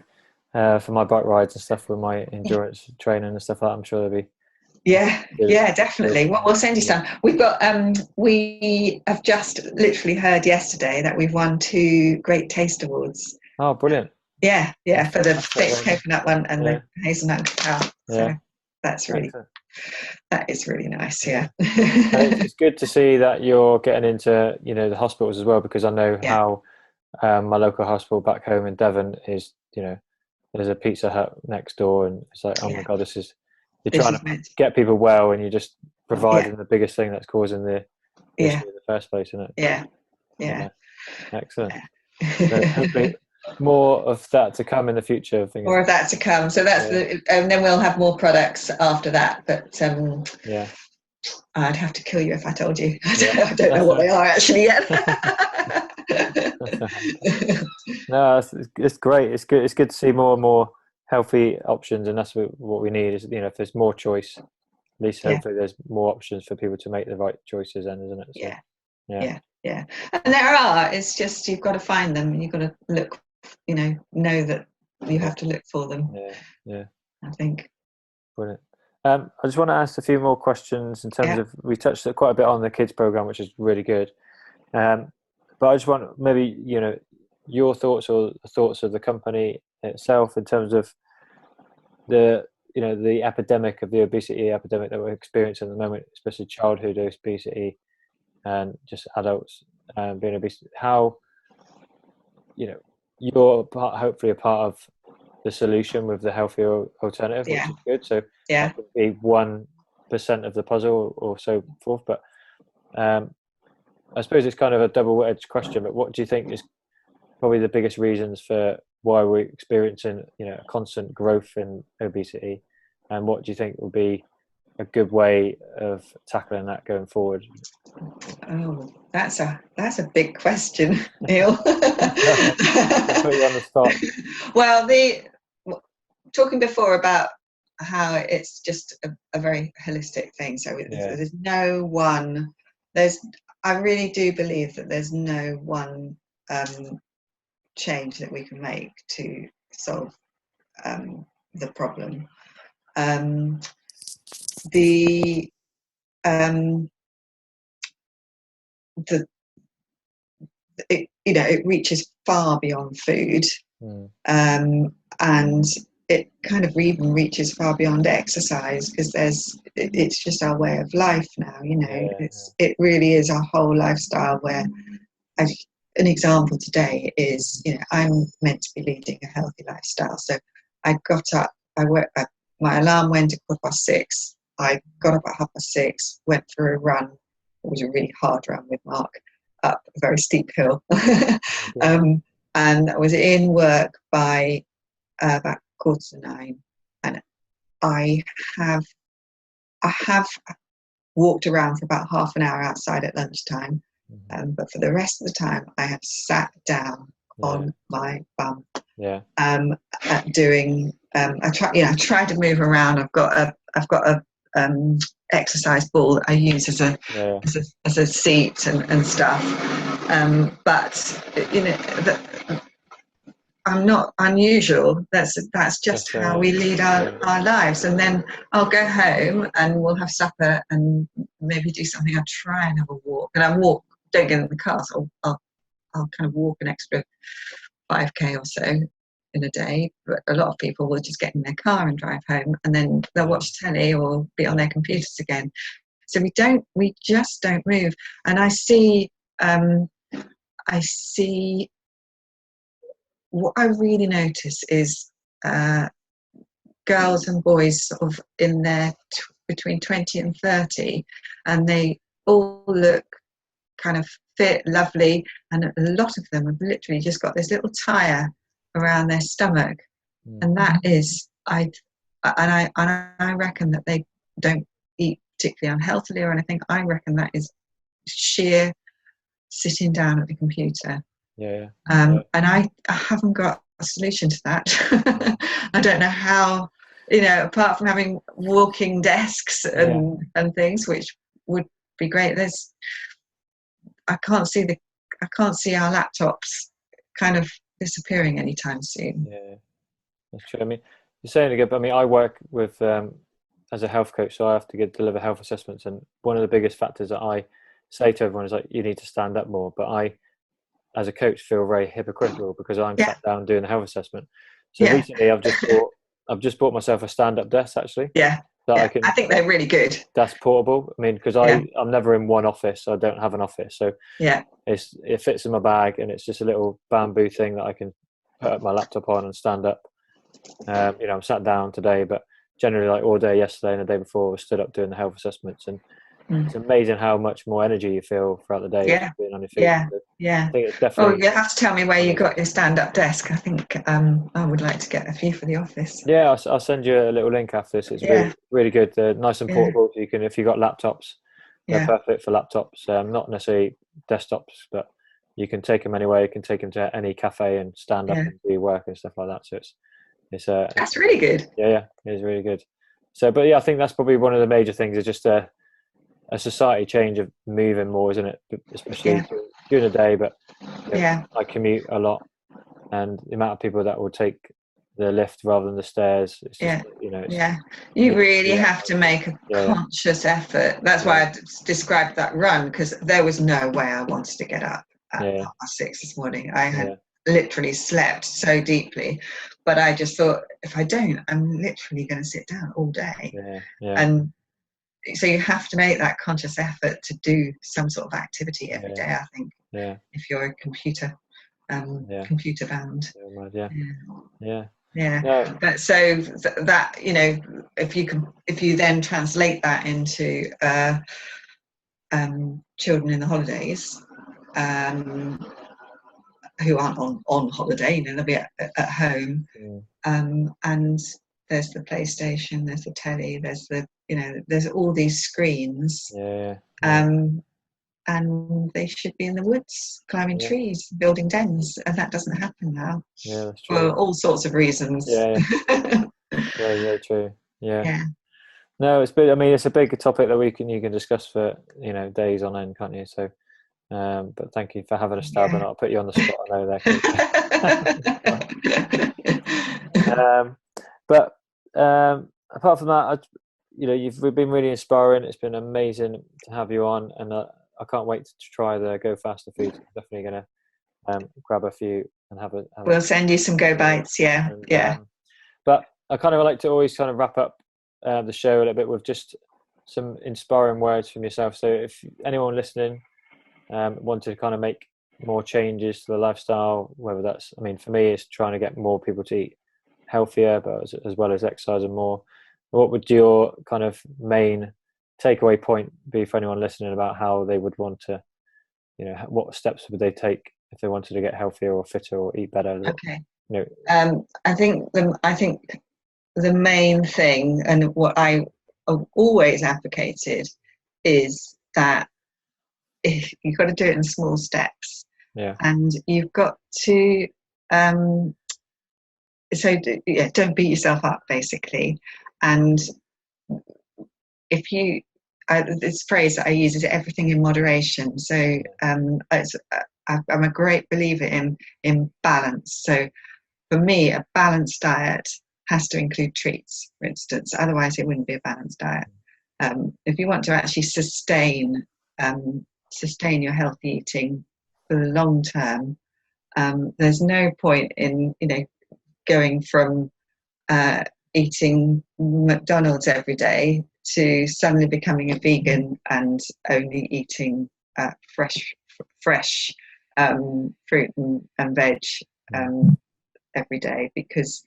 Speaker 2: for my bike rides and stuff with my endurance training and stuff like that. I'm sure they'll be
Speaker 3: definitely. We'll send you some. We've got we have just literally heard yesterday that we've won 2 Great Taste Awards.
Speaker 2: Oh, brilliant.
Speaker 3: For the Dayton coconut one and the hazelnut cacao. So that's really that is really nice.
Speaker 2: It's good to see that you're getting into the hospitals as well, because I know how my local hospital back home in Devon is. There's a Pizza Hut next door, and it's like, oh my god, you're trying to get people well, and you're just providing the biggest thing that's causing the issue in the first place, isn't it? Excellent. So hopefully more of that to come in the future.
Speaker 3: More of that to come. So that's and then we'll have more products after that. But I'd have to kill you if I told you. I don't know what they are actually yet.
Speaker 2: No, it's great. It's good. It's good to see more and more healthy options, and that's what we need. Is if there's more choice, at least hopefully there's more options for people to make the right choices. Then, isn't it? So,
Speaker 3: yeah. And there are. It's just you've got to find them, and you've got to look. Know that you have to look for them. I think.
Speaker 2: Brilliant. I just want to ask a few more questions in terms of, we touched quite a bit on the kids program, which is really good. But I just want maybe, your thoughts or the thoughts of the company itself in terms of the epidemic of the obesity epidemic that we're experiencing at the moment, especially childhood obesity and just adults being obese. How, you're hopefully a part of the solution with the healthier alternative, which is good. So that could be 1% of the puzzle or so forth. But I suppose it's kind of a double-edged question. But what do you think is probably the biggest reasons for why we're experiencing, a constant growth in obesity, and what do you think will be a good way of tackling that going forward?
Speaker 3: Oh, that's a big question, Neil.
Speaker 2: I'll put you on the spot.
Speaker 3: Well, talking before about how it's just a very holistic thing. So there's no one. I really do believe that there's no one change that we can make to solve the problem. The it reaches far beyond food, and it kind of even reaches far beyond exercise, because it's just our way of life now. It really is our whole lifestyle. Where an example today is, I'm meant to be leading a healthy lifestyle, so I got up. My alarm went at 6:15. I got up at 6:30, went for a run. It was a really hard run with Mark, up a very steep hill. And I was in work by about 9:15. And I have walked around for about half an hour outside at lunchtime. But for the rest of the time, I have sat down on my bum. Doing. I try to move around. I've got a exercise ball that I use as a seat and stuff. But I'm not unusual. That's just how we lead our lives. And then I'll go home and we'll have supper and maybe do something. I'll try and have a walk. And don't get in the car, so I'll kind of walk an extra 5k or so in a day. But a lot of people will just get in their car and drive home, and then they'll watch telly or be on their computers again. So we just don't move. And I see what I really notice is girls and boys sort of in their between 20 and 30, and they all look kind of fit, lovely, and a lot of them have literally just got this little tire around their stomach, and that is I reckon that they don't eat particularly unhealthily or anything. I reckon that is sheer sitting down at the computer. And I haven't got a solution to that. I don't know how, apart from having walking desks and things, which would be great. I can't see our laptops kind of disappearing anytime soon.
Speaker 2: Yeah, that's true. I mean, you're saying again, but I mean, I work with as a health coach, so I have to deliver health assessments, and one of the biggest factors that I say to everyone is like, you need to stand up more. But I, as a coach, feel very hypocritical because I'm sat down doing the health assessment. So recently, I've just bought myself a stand-up desk actually.
Speaker 3: I think they're really good.
Speaker 2: That's portable. I mean, because I'm never in one office, so I don't have an office. So it fits in my bag, and it's just a little bamboo thing that I can put up my laptop on and stand up. I'm sat down today, but generally, like all day yesterday and the day before, I stood up doing the health assessments, and it's amazing how much more energy you feel throughout the day being on your feet. I think it's definitely.
Speaker 3: Oh, you have to tell me where you got your stand-up desk. I think I would like to get a few for the office.
Speaker 2: Yeah, I'll send you a little link after this. It's really, really good. They're nice and portable. So if you've got laptops, they're perfect for laptops. Not necessarily desktops, but you can take them anywhere. You can take them to any cafe and stand up and do your work and stuff like that. So
Speaker 3: that's really good.
Speaker 2: Yeah, it is really good. So, but I think that's probably one of the major things is just a society change of moving more, isn't it? Especially during the day, but I commute a lot, and the amount of people that will take the lift rather than the stairs. It's just,
Speaker 3: you really have to make a conscious effort. That's why I described that run, because there was no way I wanted to get up at 6:30 this morning. I had literally slept so deeply, but I just thought, if I don't, I'm literally going to sit down all day. And so you have to make that conscious effort to do some sort of activity every day, I think. If you're a computer bound. But so that, if you then translate that into children in the holidays, who aren't on holiday, they'll be at home, and there's the PlayStation, there's the telly, there's all these screens. and they should be in the woods, climbing trees, building dens, and that doesn't happen now.
Speaker 2: Yeah, that's true.
Speaker 3: For all sorts of reasons.
Speaker 2: Yeah. Very, very true. Yeah.
Speaker 3: Yeah.
Speaker 2: No, it's big. I mean, it's a big topic that you can discuss for days on end, can't you? So, but thank you for having a stab, and I'll put you on the spot. I know there. But apart from that, you've been really inspiring. It's been amazing to have you on, and I can't wait to try the Go Faster foods. I'm definitely going to grab a few and have a.
Speaker 3: We'll send you some Go Bites. Yeah, yeah.
Speaker 2: But I kind of like to always kind of wrap up the show a little bit with just some inspiring words from yourself. So if anyone listening wanted to kind of make more changes to the lifestyle, whether that's, I mean, for me, it's trying to get more people to eat healthier, but as well as exercising more. What would your kind of main takeaway point be for anyone listening about how they would want to, what steps would they take if they wanted to get healthier or fitter or eat better?
Speaker 3: Okay. I think the main thing, and what I have always advocated, is that if you've got to do it in small steps.
Speaker 2: Yeah.
Speaker 3: And you've got to don't beat yourself up, basically. And if you this phrase that I use is everything in moderation. So I'm a great believer in balance. So for me, a balanced diet has to include treats, for instance. Otherwise, it wouldn't be a balanced diet. If you want to actually sustain your healthy eating for the long term, there's no point in going from eating McDonald's every day to suddenly becoming a vegan and only eating fresh fruit and veg every day, because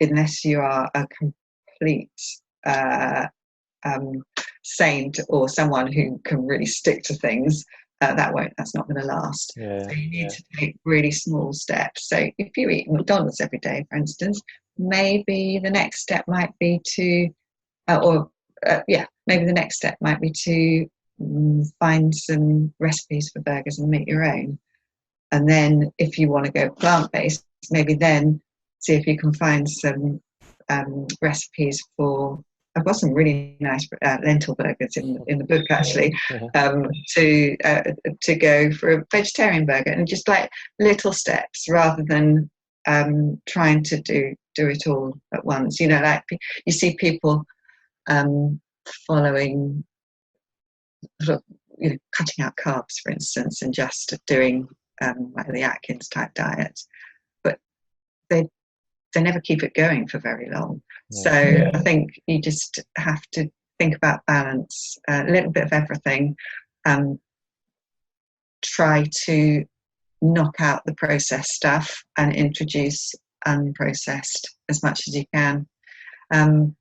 Speaker 3: unless you are a complete saint or someone who can really stick to things, that's not going to last. So you need to take really small steps. So if you eat McDonald's every day, for instance, maybe the next step might be to find some recipes for burgers and make your own. And then if you want to go plant-based, maybe then see if you can find some recipes for, I've got some really nice lentil burgers in the book, actually, to go for a vegetarian burger, and just like little steps rather than trying to do it all at once. Like you see people following, cutting out carbs, for instance, and just doing like the Atkins type diet, but they never keep it going for very long. So I think you just have to think about balance, a little bit of everything, try to knock out the processed stuff and introduce unprocessed as much as you can,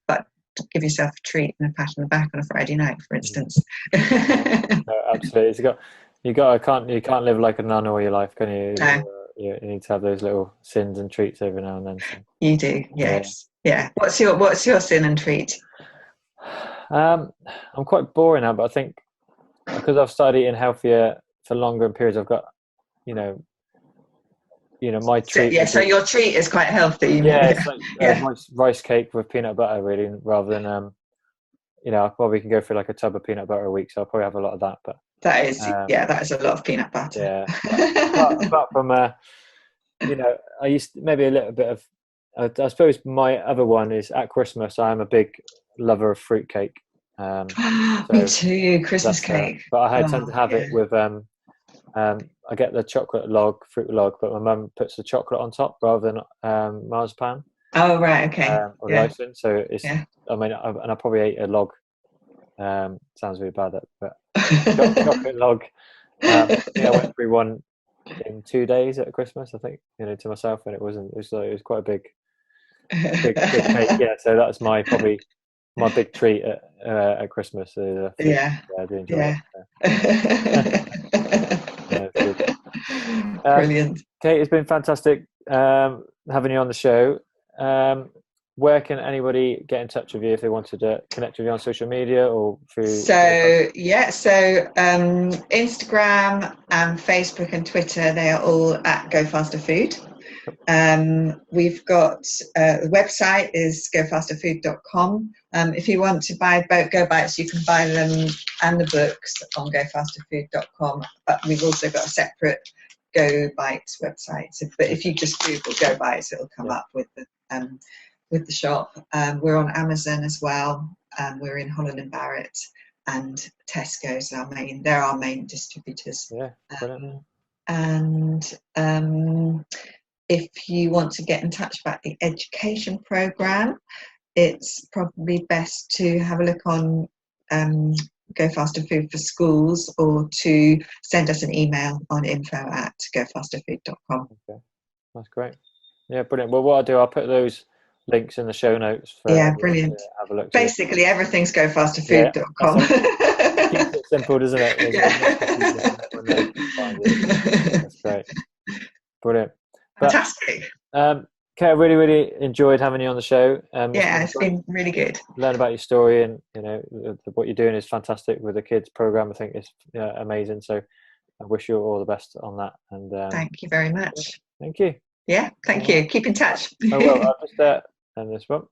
Speaker 3: but give yourself a treat and a pat on the back on a Friday night, for instance.
Speaker 2: No, absolutely. You can't live like a nun all your life, can you?
Speaker 3: No.
Speaker 2: You need to have those little sins and treats every now and then. So.
Speaker 3: You do, yes. Yeah. What's your sin and treat?
Speaker 2: I'm quite boring now, but I think because I've started eating healthier for longer periods, I've got, my treat.
Speaker 3: So your treat is quite healthy.
Speaker 2: It's like rice cake with peanut butter, really, rather than I probably can go for like a tub of peanut butter a week, so I'll probably have a lot of that. But
Speaker 3: that is that is a lot of peanut butter.
Speaker 2: Yeah. apart from I used to, maybe a little bit of. I suppose my other one is at Christmas. I am a big lover of fruitcake.
Speaker 3: Me too, Christmas cake.
Speaker 2: But I tend to have it with. I get the fruit log, but my mum puts the chocolate on top rather than marzipan.
Speaker 3: Oh right, okay.
Speaker 2: Or icing. So it's. Yeah. I mean, I probably ate a log. Sounds really bad, but chocolate log. I went through one in 2 days at Christmas, I think, to myself, and it was quite a big cake. Yeah, so that's probably my big treat at Christmas. I do enjoy it.
Speaker 3: Brilliant.
Speaker 2: Kate, it's been fantastic having you on the show. where can anybody get in touch with you if they wanted to connect with you on social media or through?
Speaker 3: So Instagram and Facebook and Twitter, they are all at Go Faster Food. We've got the website is gofasterfood.com. If you want to buy Go Bites, you can buy them and the books on gofasterfood.com. But we've also got a separate Go Bites website. So, but if you just Google Go Bites, it'll come up with the shop. We're on Amazon as well. We're in Holland and Barrett, and Tesco's they're our main distributors.
Speaker 2: Yeah, brilliant.
Speaker 3: And if you want to get in touch about the education program, it's probably best to have a look on Go Faster Food for Schools, or to send us an email on info@gofasterfood.com.
Speaker 2: Okay, that's great. Yeah, brilliant. Well, what I'll do, I'll put those links in the show notes for
Speaker 3: brilliant.
Speaker 2: to have a look.
Speaker 3: Basically, everything's gofasterfood.com.
Speaker 2: Keeps it simple, doesn't it? That's great. Brilliant.
Speaker 3: Fantastic.
Speaker 2: Kate, I really, really enjoyed having you on the show.
Speaker 3: It's been really good.
Speaker 2: Learn about your story, and what you're doing is fantastic with the kids program. I think it's amazing. So I wish you all the best on that. And
Speaker 3: thank you very much.
Speaker 2: Thank you.
Speaker 3: Yeah, thank you. Keep in touch.
Speaker 2: I will. I'll just end this one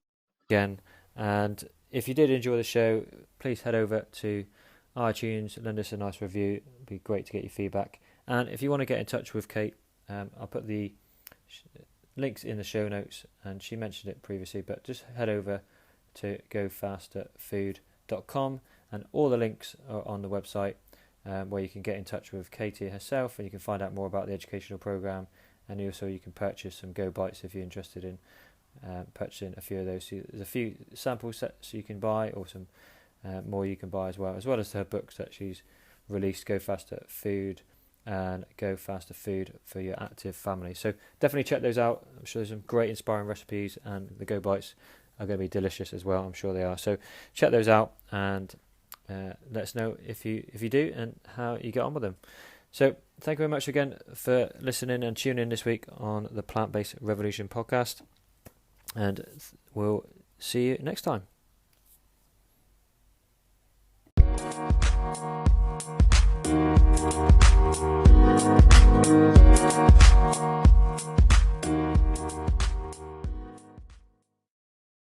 Speaker 2: again. And if you did enjoy the show, please head over to iTunes, lend us a nice review. It'd be great to get your feedback. And if you want to get in touch with Kate, I'll put the links in the show notes, and she mentioned it previously, but just head over to gofasterfood.com, and all the links are on the website, where you can get in touch with Katie herself, and you can find out more about the educational program, and also you can purchase some Go Bites if you're interested in purchasing a few of those. So there's a few sample sets you can buy, or some more you can buy as well as her books that she's released, Go Faster Food and Go Faster Food for Your Active Family. So definitely check those out. I'm sure there's some great inspiring recipes, and the Go Bites are going to be delicious as well. I'm sure they are. So check those out, and let us know if you do and how you get on with them. So thank you very much again for listening and tuning in this week on the Plant-Based Revolution podcast, and we'll see you next time.